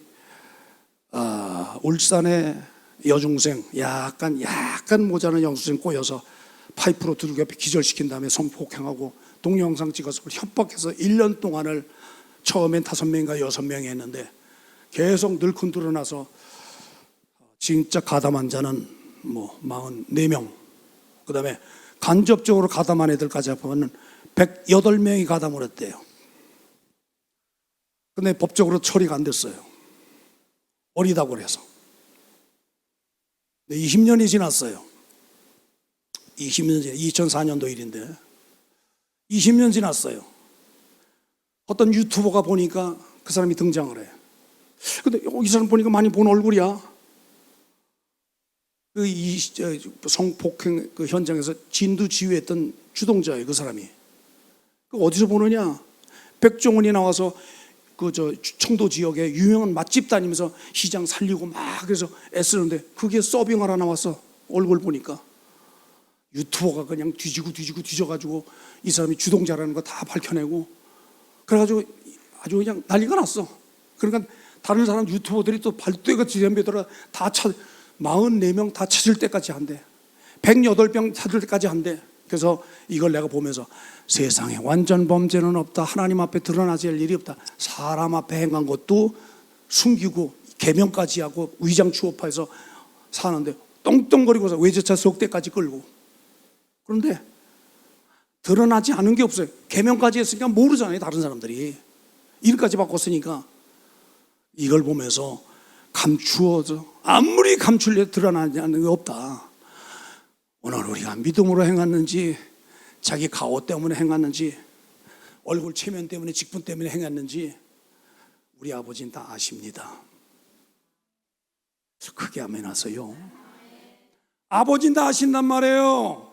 울산의 여중생, 약간 모자란 여중생 꼬여서 파이프로 두들겨 기절시킨 다음에 성폭행하고 동영상 찍어서 협박해서 1년 동안을 처음엔 5명인가 6명이 했는데 계속 늘큰 드러나서 진짜 가담한 자는 44명, 그 다음에 간접적으로 가담한 애들까지 합하면 108명이 가담을 했대요. 근데 법적으로 처리가 안 됐어요. 어리다고 그래서. 20년이 지났어요. 2004년도 일인데 20년 지났어요. 어떤 유튜버가 보니까 그 사람이 등장을 해. 근데 이 사람 보니까 많이 본 얼굴이야. 성폭행 그 현장에서 진두지휘했던 주동자예요, 그 사람이. 그 어디서 보느냐? 백종원이 나와서 그 청도 지역에 유명한 맛집 다니면서 시장 살리고 막 그래서 애쓰는데 그게 서빙 하나 나왔어. 얼굴 보니까 유튜버가 그냥 뒤져가지고 이 사람이 주동자라는 거 다 밝혀내고 그래가지고 아주 그냥 난리가 났어. 그러니까 다른 사람 유튜버들이 또 발도해같이 덤벼들어 다 44명 다 찾을 때까지 한대. 108명 찾을 때까지 한대. 그래서 이걸 내가 보면서 세상에 완전 범죄는 없다. 하나님 앞에 드러나지 할 일이 없다. 사람 앞에 행한 것도 숨기고 계명까지 하고 위장 추업해서 사는데 똥똥거리고서 외제차 석 대까지 끌고. 그런데 드러나지 않은 게 없어요. 계명까지 했으니까 모르잖아요. 다른 사람들이 일까지 바꿨으니까. 이걸 보면서 감추어져 아무리 감출려 드러나지 않는 게 없다. 오늘 우리가 믿음으로 행했는지 자기 가오 때문에 행했는지 얼굴 체면 때문에 직분 때문에 행했는지 우리 아버지는 다 아십니다. 크게 아멘하세요. 아버지는 다 아신단 말이에요.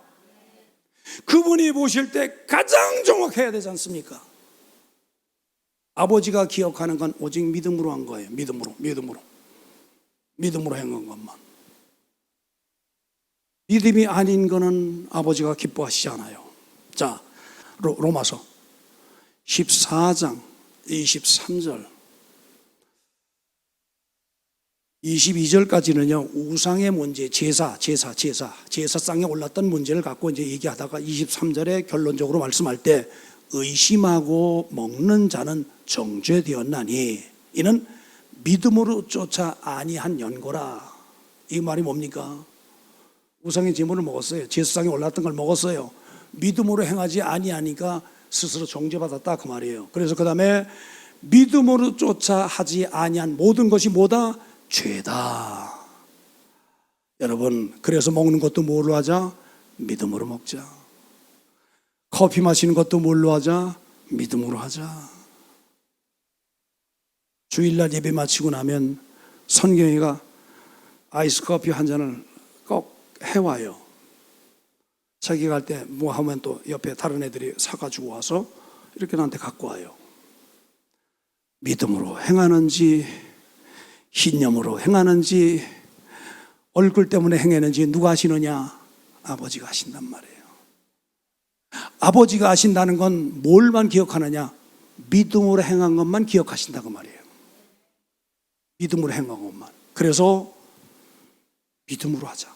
그분이 보실 때 가장 정확해야 되지 않습니까? 아버지가 기억하는 건 오직 믿음으로 한 거예요. 믿음으로 행한 것만. 믿음이 아닌 거는 아버지가 기뻐하시지 않아요. 자, 로마서 14장 23절 22절까지는요 우상의 문제, 제사상에 올랐던 문제를 갖고 이제 얘기하다가 23절에 결론적으로 말씀할 때 의심하고 먹는 자는 정죄되었나니 이는 믿음으로 쫓아 아니한 연고라. 이 말이 뭡니까? 우상의 제물을 먹었어요. 제사상에 올랐던 걸 먹었어요. 믿음으로 행하지 아니하니까 스스로 정죄받았다 그 말이에요. 그래서 그 다음에 믿음으로 쫓아 하지 아니한 모든 것이 뭐다? 죄다. 여러분, 그래서 먹는 것도 뭘로 하자? 믿음으로 먹자. 커피 마시는 것도 뭘로 하자? 믿음으로 하자. 주일날 예배 마치고 나면 선경이가 아이스 커피 한 잔을 꼭 해와요. 자기가 갈 때 뭐 하면 또 옆에 다른 애들이 사가지고 와서 이렇게 나한테 갖고 와요. 믿음으로 행하는지 신념으로 행하는지 얼굴 때문에 행했는지 누가 아시느냐? 아버지가 아신단 말이에요. 아버지가 아신다는 건 뭘만 기억하느냐? 믿음으로 행한 것만 기억하신다고 말이에요. 믿음으로 행한 것만. 그래서 믿음으로 하자.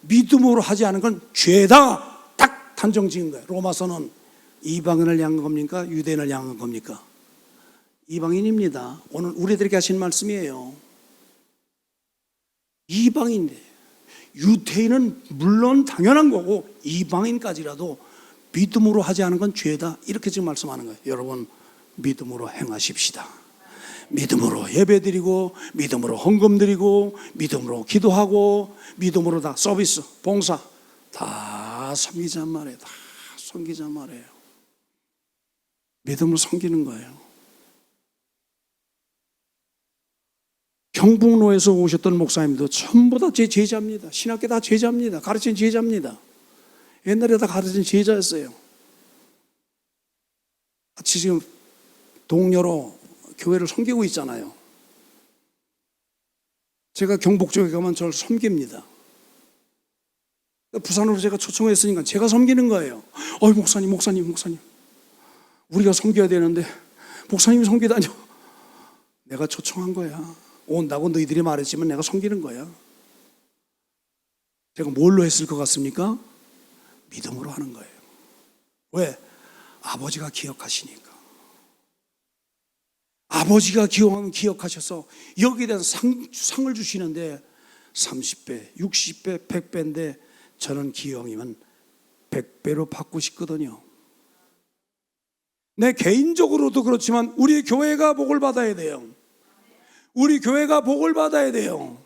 믿음으로 하지 않은 건 죄다. 딱 단정 지은 거예요. 로마서는 이방인을 향한 겁니까? 유대인을 향한 겁니까? 이방인입니다. 오늘 우리들에게 하신 말씀이에요. 이방인인데 유대인은 물론 당연한 거고 이방인까지라도 믿음으로 하지 않은 건 죄다. 이렇게 지금 말씀하는 거예요. 여러분, 믿음으로 행하십시다. 믿음으로 예배드리고 믿음으로 헌금드리고 믿음으로 기도하고 믿음으로 다 서비스, 봉사 다 섬기자 말이에요. 다 섬기자 말이에요. 믿음으로 섬기는 거예요. 경북로에서 오셨던 목사님도 전부 다 제 제자입니다. 신학교 다 제자입니다. 가르친 제자입니다. 옛날에 다 가르친 제자였어요. 같이 지금 동료로 교회를 섬기고 있잖아요. 제가 경북 쪽에 가면 저를 섬깁니다. 부산으로 제가 초청했으니까 제가 섬기는 거예요. 목사님 우리가 섬겨야 되는데 목사님이 섬기다뇨. 내가 초청한 거야. 온다고 너희들이 말했지만 내가 섬기는 거야. 제가 뭘로 했을 것 같습니까? 믿음으로 하는 거예요. 왜? 아버지가 기억하시니까. 아버지가 기억하셔서 여기에 대한 상을 주시는데 30배, 60배, 100배인데 저는 기왕이면 100배로 받고 싶거든요. 내 개인적으로도 그렇지만 우리 교회가 복을 받아야 돼요. 우리 교회가 복을 받아야 돼요.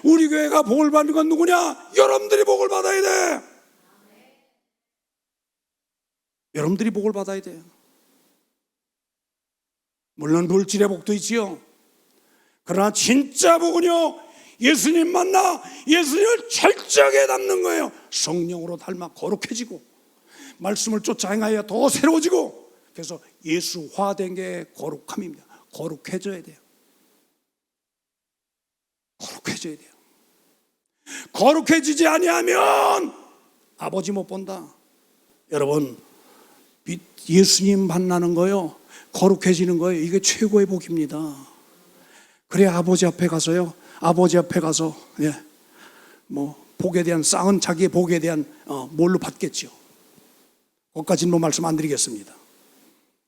우리 교회가 복을 받는 건 누구냐? 여러분들이 복을 받아야 돼. 여러분들이 복을 받아야 돼요. 물론 물질의 복도 있지요. 그러나 진짜 복은요, 예수님 만나 예수님을 철저하게 닮는 거예요. 성령으로 닮아 거룩해지고 말씀을 쫓아 행하여 더 새로워지고 그래서 예수화된 게 거룩함입니다. 거룩해져야 돼요. 거룩해져야 돼요. 거룩해지지 아니하면 아버지 못 본다. 여러분, 예수님 만나는 거요, 거룩해지는 거예요. 이게 최고의 복입니다. 그래야 아버지 앞에 가서요, 아버지 앞에 가서 복에 대한 쌓은 자기의 복에 대한 뭘로 받겠죠. 거기까지는 뭐 말씀 안 드리겠습니다.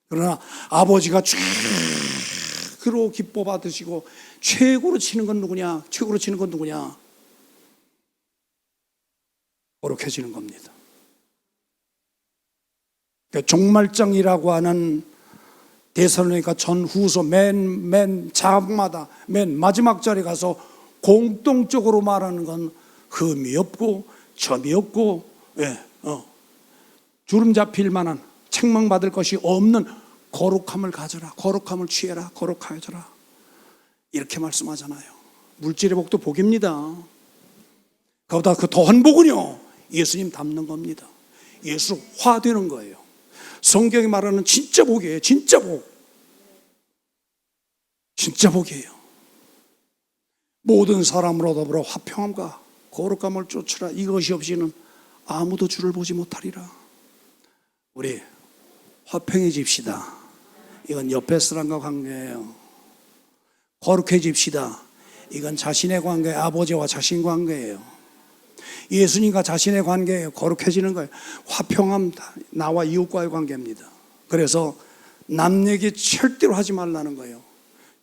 그러나 아버지가 최고로 기뻐 받으시고 최고로 치는 건 누구냐? 최고로 치는 건 누구냐? 거룩해지는 겁니다. 그러니까 종말장이라고 하는 데살로니가 전후서 맨 장마다 맨 마지막 절에 가서 공통적으로 말하는 건 흠이 없고 점이 없고 주름 잡힐 만한 책망받을 것이 없는 거룩함을 가져라, 거룩함을 취해라, 거룩하여져라, 이렇게 말씀하잖아요. 물질의 복도 복입니다. 그보다 그 더한 복은요, 예수님 닮는 겁니다. 예수 화되는 거예요. 성경이 말하는 진짜 복이에요. 진짜 복. 진짜 복이에요. 모든 사람으로 더불어 화평함과 거룩함을 쫓으라. 이것이 없이는 아무도 주를 보지 못하리라. 우리 화평해집시다. 이건 옆에 사람과 관계예요. 거룩해집시다. 이건 자신의 관계, 아버지와 자신 관계예요. 예수님과 자신의 관계예요. 거룩해지는 거예요. 화평함, 나와 이웃과의 관계입니다. 그래서 남 얘기 절대로 하지 말라는 거예요.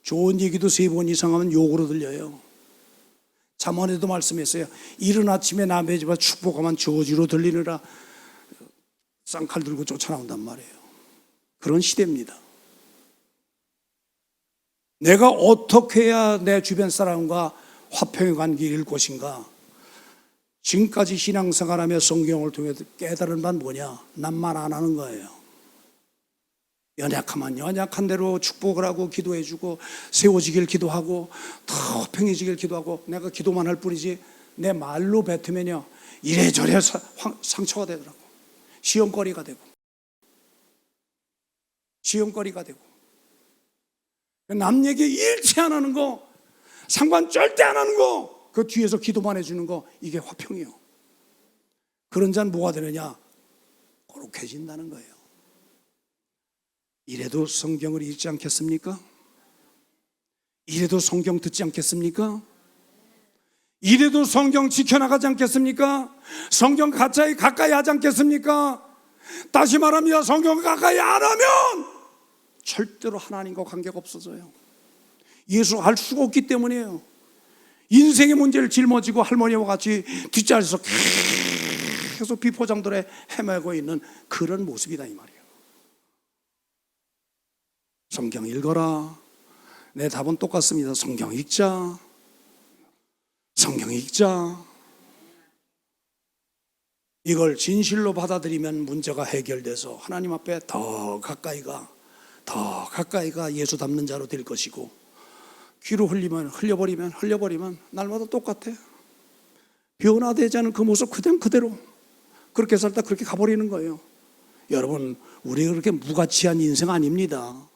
좋은 얘기도 3번 이상 하면 욕으로 들려요. 잠언에도 말씀했어요. 이른 아침에 남의 집에 축복하면 저주로 들리느라 쌍칼 들고 쫓아나온단 말이에요. 그런 시대입니다. 내가 어떻게 해야 내 주변 사람과 화평의 관계를 이룰 것인가? 지금까지 신앙생활하며 성경을 통해 깨달은 바는 뭐냐? 남말 안 하는 거예요. 연약하면 연약한 대로 축복을 하고 기도해주고 세워지길 기도하고 더 화평해지길 기도하고 내가 기도만 할 뿐이지 내 말로 뱉으면요 이래저래 상처가 되더라고. 시험거리가 되고 남 얘기 일치 안 하는 거, 상관 절대 안 하는 거, 그 뒤에서 기도만 해주는 거, 이게 화평이요. 그런 자는 뭐가 되느냐? 거룩해진다는 거예요. 이래도 성경을 읽지 않겠습니까? 이래도 성경 듣지 않겠습니까? 이래도 성경 지켜나가지 않겠습니까? 성경 가까이 하지 않겠습니까? 다시 말합니다. 성경 가까이 안 하면 절대로 하나님과 관계가 없어져요. 예수 알 수가 없기 때문이에요. 인생의 문제를 짊어지고 할머니와 같이 뒷자리에서 계속 비포장도에 헤매고 있는 그런 모습이다 이 말이에요. 성경 읽어라. 내 답은 똑같습니다. 성경 읽자. 이걸 진실로 받아들이면 문제가 해결돼서 하나님 앞에 더 가까이 가 예수 닮는 자로 될 것이고, 귀로 흘려버리면 날마다 똑같아. 변화되지 않은 그 모습 그대로 그렇게 살다 그렇게 가버리는 거예요. 여러분, 우리 그렇게 무가치한 인생 아닙니다.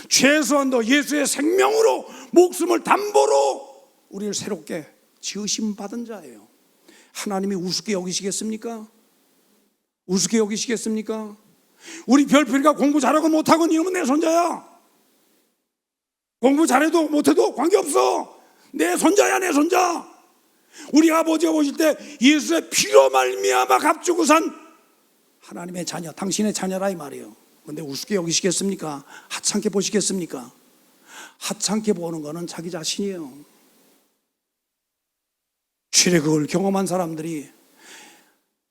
최소한도 예수의 생명으로 목숨을 담보로 우리를 새롭게 지으심 받은 자예요. 하나님이 우습게 여기시겠습니까? 우리 별필이가 공부 잘하고 못하고 이러면 내 손자야. 공부 잘해도 못해도 관계없어. 내 손자야. 우리 아버지가 보실 때 예수의 피로 말미암아 값주고 산 하나님의 자녀, 당신의 자녀라 이 말이에요. 근데 우습게 여기시겠습니까? 하찮게 보시겠습니까? 하찮게 보는 거는 자기 자신이에요. 출애굽을 경험한 사람들이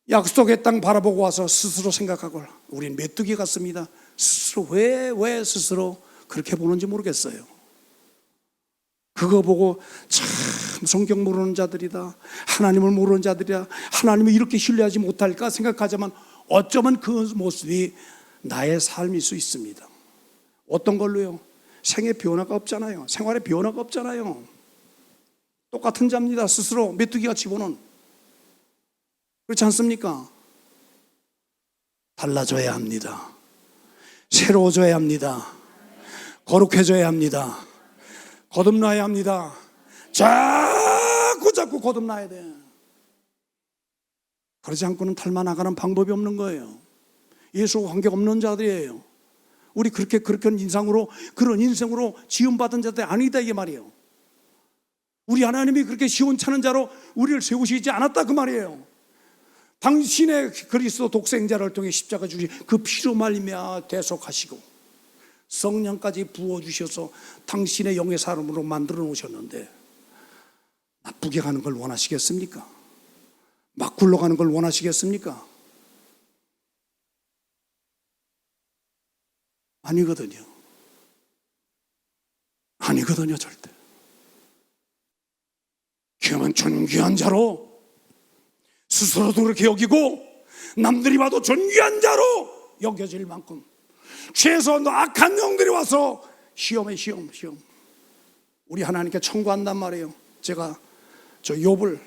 약속의 땅 바라보고 와서 스스로 생각하고, 우린 메뚜기 같습니다. 스스로 왜 스스로 그렇게 보는지 모르겠어요. 그거 보고 참 성경 모르는 자들이다, 하나님을 모르는 자들이다, 하나님을 이렇게 신뢰하지 못할까 생각하지만 어쩌면 그 모습이 나의 삶일 수 있습니다. 어떤 걸로요? 생애 변화가 없잖아요. 생활에 변화가 없잖아요. 똑같은 자입니다. 스스로 메뚜기가 집어넣은. 그렇지 않습니까? 달라져야 합니다. 새로워져야 합니다. 거룩해져야 합니다. 거듭나야 합니다. 자꾸 거듭나야 돼. 그러지 않고는 닮아나가는 방법이 없는 거예요. 예수와 관계없는 자들이에요. 우리 그런 인상으로, 그런 인생으로 지음받은 자들이 아니다 이게 말이에요. 우리 하나님이 그렇게 시원찮은 자로 우리를 세우시지 않았다 그 말이에요. 당신의 그리스도 독생자를 통해 십자가 주신 그 피로 말미암아 대속하시고 성령까지 부어주셔서 당신의 영의 사람으로 만들어 놓으셨는데 나쁘게 가는 걸 원하시겠습니까? 막 굴러가는 걸 원하시겠습니까? 아니거든요. 아니거든요, 절대. 귀하면 존귀한 자로 스스로도 그렇게 여기고 남들이 봐도 존귀한 자로 여겨질 만큼 최소한도 악한 영들이 와서 시험 우리 하나님께 청구한단 말이에요. 제가 저 욥을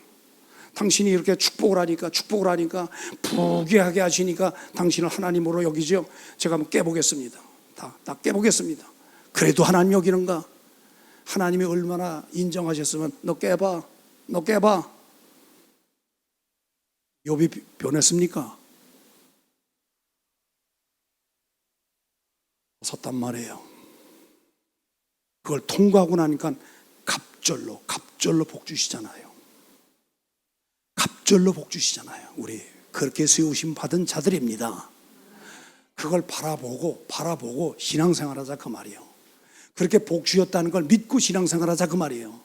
당신이 이렇게 축복을 하니까 부귀하게 하시니까 당신을 하나님으로 여기죠. 제가 한번 깨보겠습니다. 다 깨보겠습니다. 그래도 하나님 여기는가? 하나님이 얼마나 인정하셨으면 너 깨봐. 욥이 변했습니까? 섰단 말이에요. 그걸 통과하고 나니까 갑절로 복 주시잖아요. 갑절로 복 주시잖아요. 우리 그렇게 세우심 받은 자들입니다. 그걸 바라보고 신앙생활하자 그 말이에요. 그렇게 복 주셨다는 걸 믿고 신앙생활하자 그 말이에요.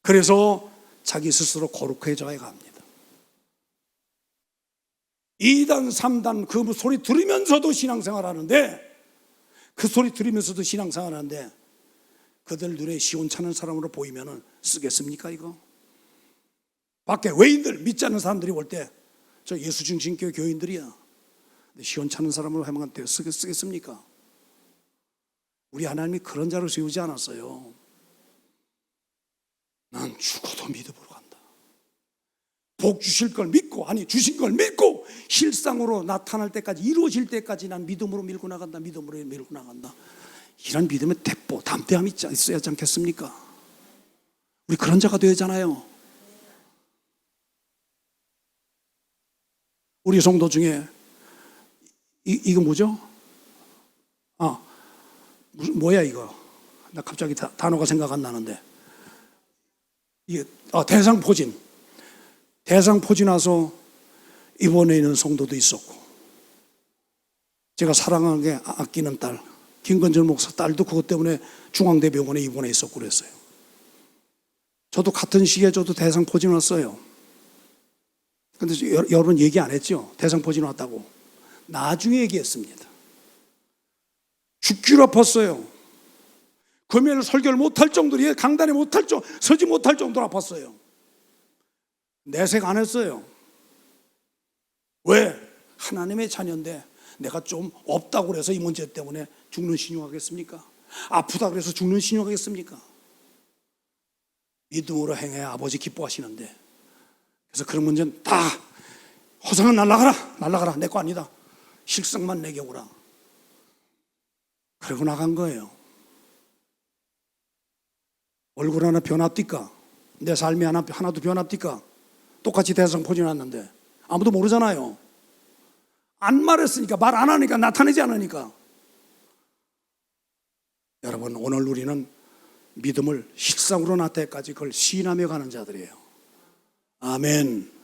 그래서 자기 스스로 거룩해져야 합니다. 2단 3단 그 소리 들으면서도 신앙생활하는데 그들 눈에 시원찮은 사람으로 보이면 쓰겠습니까 이거? 밖에 외인들 믿지 않는 사람들이 볼 때 저 예수 중심교회 교인들이야. 시원찮은 사람으로 하면 쓰겠습니까? 우리 하나님이 그런 자로 세우지 않았어요. 난 죽어도 믿음으로 간다. 복 주실 걸 믿고, 주신 걸 믿고 실상으로 나타날 때까지, 이루어질 때까지 난 믿음으로 밀고 나간다. 이런 믿음의 대포, 담대함이 있어야 하지 않겠습니까? 우리 그런 자가 되잖아요. 우리 성도 중에 이거 뭐죠? 뭐야 이거? 나 갑자기 단어가 생각 안 나는데. 이게 대상포진 와서 입원해 있는 성도도 있었고, 제가 사랑하게 아끼는 딸 김건절 목사 딸도 그것 때문에 중앙대병원에 입원해 있었고 그랬어요. 저도 같은 시기에 대상포진 왔어요. 근데 여러분 얘기 안 했죠? 대상포진 왔다고. 나중에 얘기했습니다. 죽기로 아팠어요. 금요일 설교를 못할 정도로, 강단에 서지 못할 정도로 아팠어요. 내색 안 했어요. 왜? 하나님의 자녀인데 내가 좀 없다고 그래서 이 문제 때문에 죽는 신용하겠습니까? 아프다 그래서 죽는 신용하겠습니까? 믿음으로 행해야 아버지 기뻐하시는데, 그래서 그런 문제는 다 허상은 날라가라 내 거 아니다. 실상만 내게 오라. 그러고 나간 거예요. 얼굴 하나 변합니까? 내 삶이 하나도 변합니까? 똑같이 대상포진 왔는데 아무도 모르잖아요. 안 말했으니까, 말 안 하니까, 나타내지 않으니까. 여러분, 오늘 우리는 믿음을 실상으로 나타낼 때까지 그걸 시인하며 가는 자들이에요. 아멘.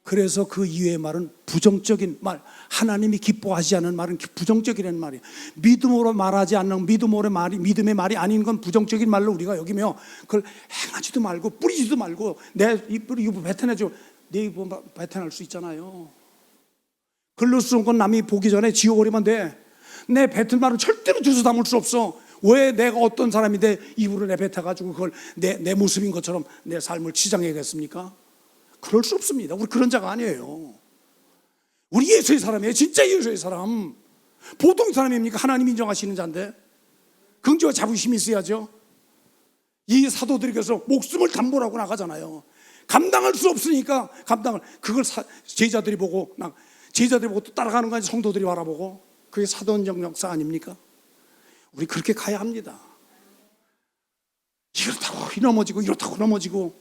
그래서 그 이외의 말은 부정적인 말, 하나님이 기뻐하지 않는 말은 부정적이라는 말이에요. 믿음으로 말하지 않는 믿음의 말이 아닌 건 부정적인 말로 우리가 여기며 그걸 행하지도 말고 뿌리지도 말고, 내 입으로 이거 뱉어내줘. 내 입으로 뱉어낼 수 있잖아요. 글로 쓴 건 남이 보기 전에 지워버리면 돼. 내 뱉은 말은 절대로 주워 담을 수 없어. 왜 내가 어떤 사람인데 입으로 내뱉어가지고 그걸 내 모습인 것처럼 내 삶을 치장해야겠습니까? 그럴 수 없습니다. 우리 그런 자가 아니에요. 우리 예수의 사람이에요. 진짜 예수의 사람. 보통 사람입니까? 하나님 인정하시는 자인데. 긍지와 자부심이 있어야죠. 이 사도들이 그래서 목숨을 담보라고 나가잖아요. 감당할 수 없으니까 그걸 제자들이 보고 또 따라가는 거 아니지. 성도들이 바라보고 그게 사도행전 역사 아닙니까? 우리 그렇게 가야 합니다. 이렇다고 넘어지고 이렇다고 넘어지고.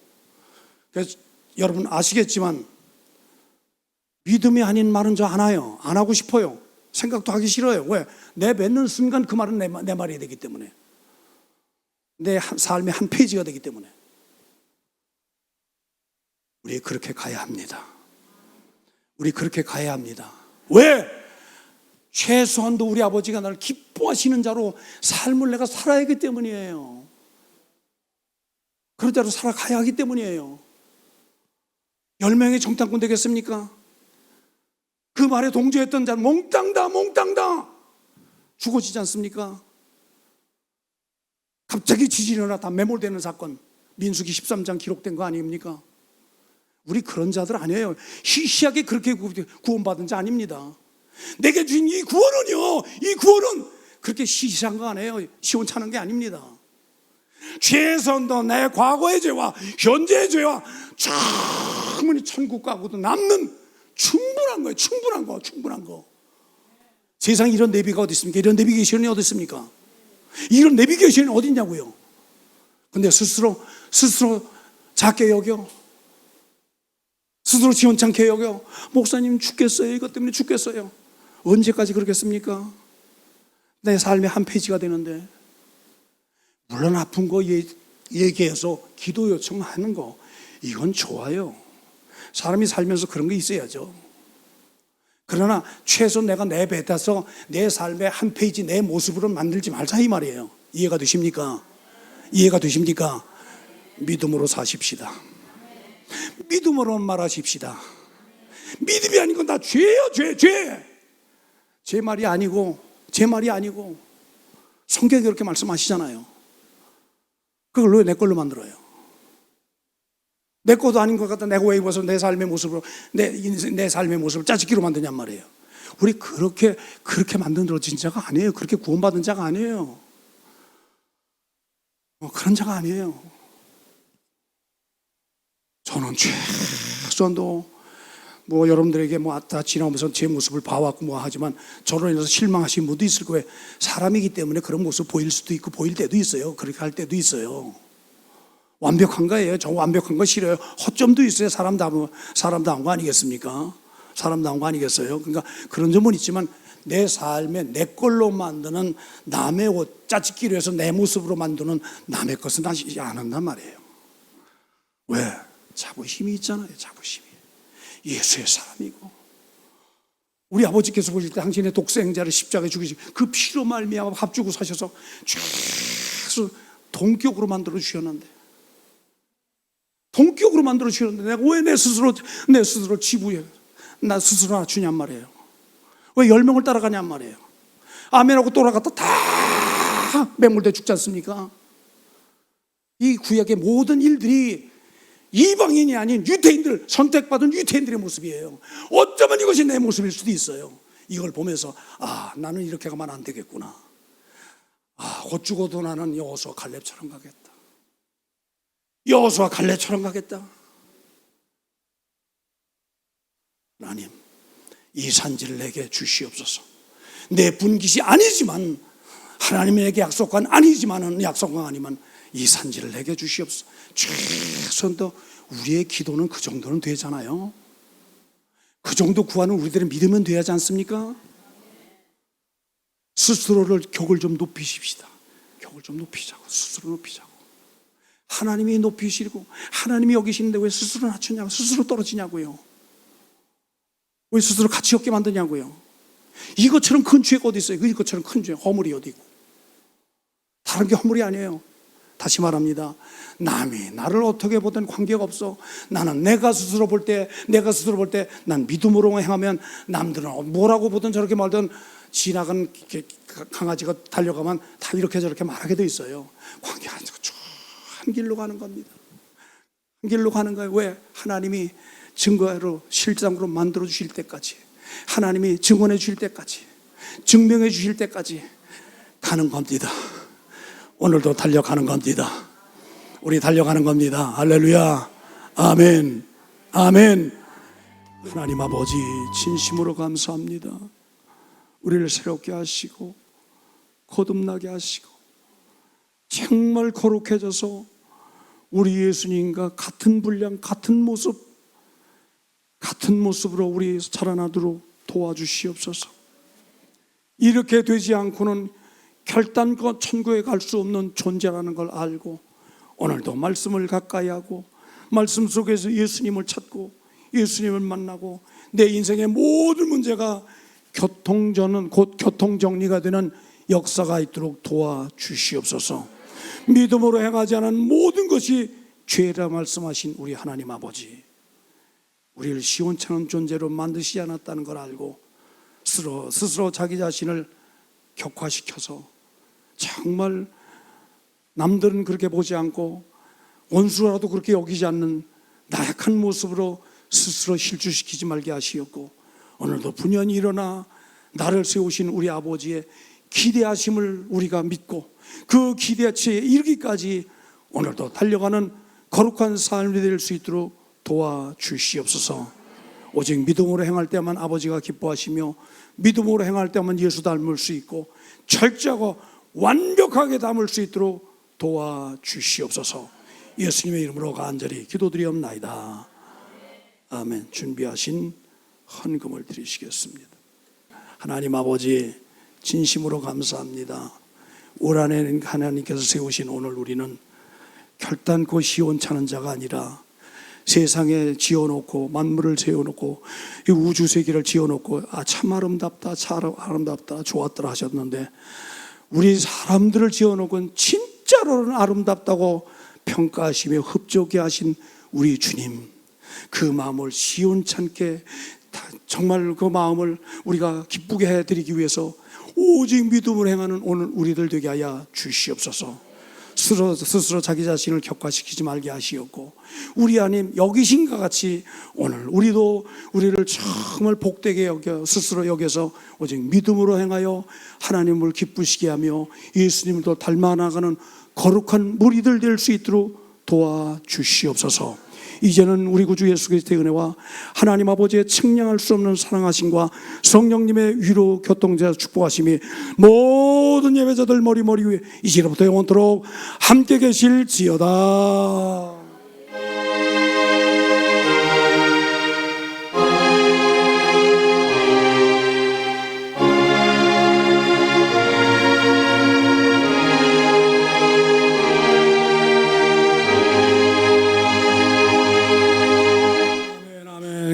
그래서 여러분 아시겠지만 믿음이 아닌 말은 저 안 해요. 안 하고 싶어요. 생각도 하기 싫어요. 왜? 내 맺는 순간 그 말은 내 말이 되기 때문에, 내 삶의 한 페이지가 되기 때문에. 우리 그렇게 가야 합니다. 우리 그렇게 가야 합니다. 왜? 최소한도 우리 아버지가 나를 기뻐하시는 자로 삶을 내가 살아야 하기 때문이에요. 그런 자로 살아가야 하기 때문이에요. 10명의 정탐꾼 되겠습니까? 그 말에 동조했던 자는 몽땅 다 죽어지지 않습니까? 갑자기 지진이 일어나 다 매몰되는 사건, 민수기 13장 기록된 거 아닙니까? 우리 그런 자들 아니에요. 시시하게 그렇게 구원받은 자 아닙니다. 내게 주신 이 구원은요, 이 구원은 그렇게 시시한 거 아니에요. 시원찮은 게 아닙니다. 최선도 내 과거의 죄와 현재의 죄와 충분히 천국 가고도 남는 충분한 거예요. 충분한 거. 세상에 이런 내비가 어디 있습니까? 이런 내비게이션이 어디 있습니까? 이런 내비게이션이 어디 있냐고요. 근데 스스로 작게 여겨, 스스로 지원찮게 여겨. 목사님 죽겠어요, 이것 때문에 죽겠어요. 언제까지 그러겠습니까? 내 삶의 한 페이지가 되는데. 물론 아픈 거 얘기해서 기도 요청하는 거, 이건 좋아요. 사람이 살면서 그런 게 있어야죠. 그러나 최소 내가 내뱉어서 내 삶의 한 페이지, 내 모습으로 만들지 말자, 이 말이에요. 이해가 되십니까? 이해가 되십니까? 믿음으로 사십시다. 믿음으로 말하십시다. 믿음이 아닌 건 다 죄예요, 죄. 제 말이 아니고 성경이 그렇게 말씀하시잖아요. 그걸 왜 내 걸로 만들어요? 내 것도 아닌 것 같다 내가 왜 입어서 내 삶의 모습으로, 내 삶의 모습을 짜집기로 만드냔 말이에요. 우리 그렇게 만들어진 자가 아니에요. 그렇게 구원받은 자가 아니에요. 그런 자가 아니에요. 저는 최소한도 여러분들에게 다 지나오면서 제 모습을 봐왔고 하지만 저로 인해서 실망하신 분도 있을 거예요. 사람이기 때문에 그런 모습 보일 수도 있고 보일 때도 있어요. 그렇게 할 때도 있어요. 완벽한 거예요. 저 완벽한 거 싫어요. 허점도 있어요. 사람다운 거 아니겠습니까? 사람다운 거 아니겠어요? 그러니까 그런 점은 있지만 내 삶에 내 걸로 만드는 남의 옷 짜집기로 해서 내 모습으로 만드는 남의 것은 하지 안 한단 말이에요. 왜? 자부심이 있잖아요. 자부심이. 예수의 사람이고, 우리 아버지께서 보실 때 당신의 독생자를 십자가에 죽이시 그 피로 말미암아 밥 주고 사셔서 최소 동격으로 만들어 주셨는데, 내가 왜 내 스스로 치부해, 나 스스로 낮추냔 말이에요. 왜 10명을 따라가냔 말이에요. 아멘하고 돌아갔다 다 매몰돼 죽지 않습니까? 이 구약의 모든 일들이 이방인이 아닌 유대인들, 선택받은 유대인들의 모습이에요. 어쩌면 이것이 내 모습일 수도 있어요. 이걸 보면서 나는 이렇게 가면 안 되겠구나. 곧 죽어도 나는 여호수아 갈렙처럼 가겠다. 여호수아 갈렙처럼 가겠다. 하나님, 이 산지를 내게 주시옵소서. 내 분깃이 아니지만, 하나님에게 약속한 약속한 아니면 이 산지를 내게 주시옵소서. 최소한도 우리의 기도는 그 정도는 되잖아요. 그 정도 구하는 우리들의 믿으면 돼야지 않습니까? 스스로를 격을 좀 높이십시다. 격을 좀 높이자고, 스스로 높이자고. 하나님이 높이시고 하나님이 여기시는데 왜 스스로 낮추냐고, 스스로 떨어지냐고요. 왜 스스로 가치 없게 만드냐고요. 이것처럼 큰 죄가 어디 있어요? 이것처럼 큰 죄, 허물이 어디 있고. 다른 게 허물이 아니에요. 다시 말합니다. 남이 나를 어떻게 보든 관계가 없어. 나는 내가 스스로 볼 때 난 믿음으로 행하면 남들은 뭐라고 보든 저렇게 말든 지나간 강아지가 달려가면 다 이렇게 저렇게 말하게 돼 있어요. 관계 안 좋고 한 길로 가는 겁니다. 한 길로 가는 거예요. 왜? 하나님이 증거로 실상으로 만들어 주실 때까지, 하나님이 증언해 주실 때까지, 증명해 주실 때까지 가는 겁니다. 오늘도 달려가는 겁니다. 우리 달려가는 겁니다. 할렐루야. 아멘. 아멘. 하나님 아버지 진심으로 감사합니다. 우리를 새롭게 하시고 거듭나게 하시고 정말 거룩해져서 우리 예수님과 같은 분량, 같은 모습으로 우리 자라나도록 도와주시옵소서. 이렇게 되지 않고는 결단코 천국에 갈 수 없는 존재라는 걸 알고 오늘도 말씀을 가까이 하고 말씀 속에서 예수님을 찾고 예수님을 만나고 내 인생의 모든 문제가 교통전은 곧 교통정리가 되는 역사가 있도록 도와주시옵소서. 믿음으로 행하지 않은 모든 것이 죄라 말씀하신 우리 하나님 아버지, 우리를 시원찮은 존재로 만드시지 않았다는 걸 알고 스스로 자기 자신을 격화시켜서 정말 남들은 그렇게 보지 않고 원수라도 그렇게 여기지 않는 나약한 모습으로 스스로 실주시키지 말게 하시었고 오늘도 분연히 일어나 나를 세우신 우리 아버지의 기대하심을 우리가 믿고 그 기대치에 이르기까지 오늘도 달려가는 거룩한 삶이 될 수 있도록 도와주시옵소서. 오직 믿음으로 행할 때만 아버지가 기뻐하시며 믿음으로 행할 때만 예수 닮을 수 있고 철저하고 완벽하게 담을 수 있도록 도와주시옵소서. 예수님의 이름으로 간절히 기도드리옵나이다. 아멘. 준비하신 헌금을 드리시겠습니다. 하나님 아버지, 진심으로 감사합니다. 올 한해는 하나님께서 세우신 오늘 우리는 결단코 시원찮은 자가 아니라 세상에 지어놓고 만물을 세워놓고 이 우주 세계를 지어놓고 참 아름답다, 참 아름답다, 좋았더라 하셨는데 우리 사람들을 지어놓고는 진짜로는 아름답다고 평가하시며 흡족해 하신 우리 주님, 그 마음을 시원찮게 정말 그 마음을 우리가 기쁘게 해드리기 위해서 오직 믿음을 행하는 오늘 우리들 되게 하여 주시옵소서. 스스로 자기 자신을 격화시키지 말게 하시옵고 우리 하나님 여기신과 같이 오늘 우리도 우리를 정말 복되게 여겨 스스로 여겨서 오직 믿음으로 행하여 하나님을 기쁘시게 하며 예수님을 더 닮아 나가는 거룩한 무리들 될 수 있도록 도와주시옵소서. 이제는 우리 구주 예수 그리스도의 은혜와 하나님 아버지의 측량할 수 없는 사랑하심과 성령님의 위로 교통자 축복하심이 모든 예배자들 머리 위에 이제로부터 영원토록 함께 계실지어다.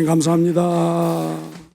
감사합니다.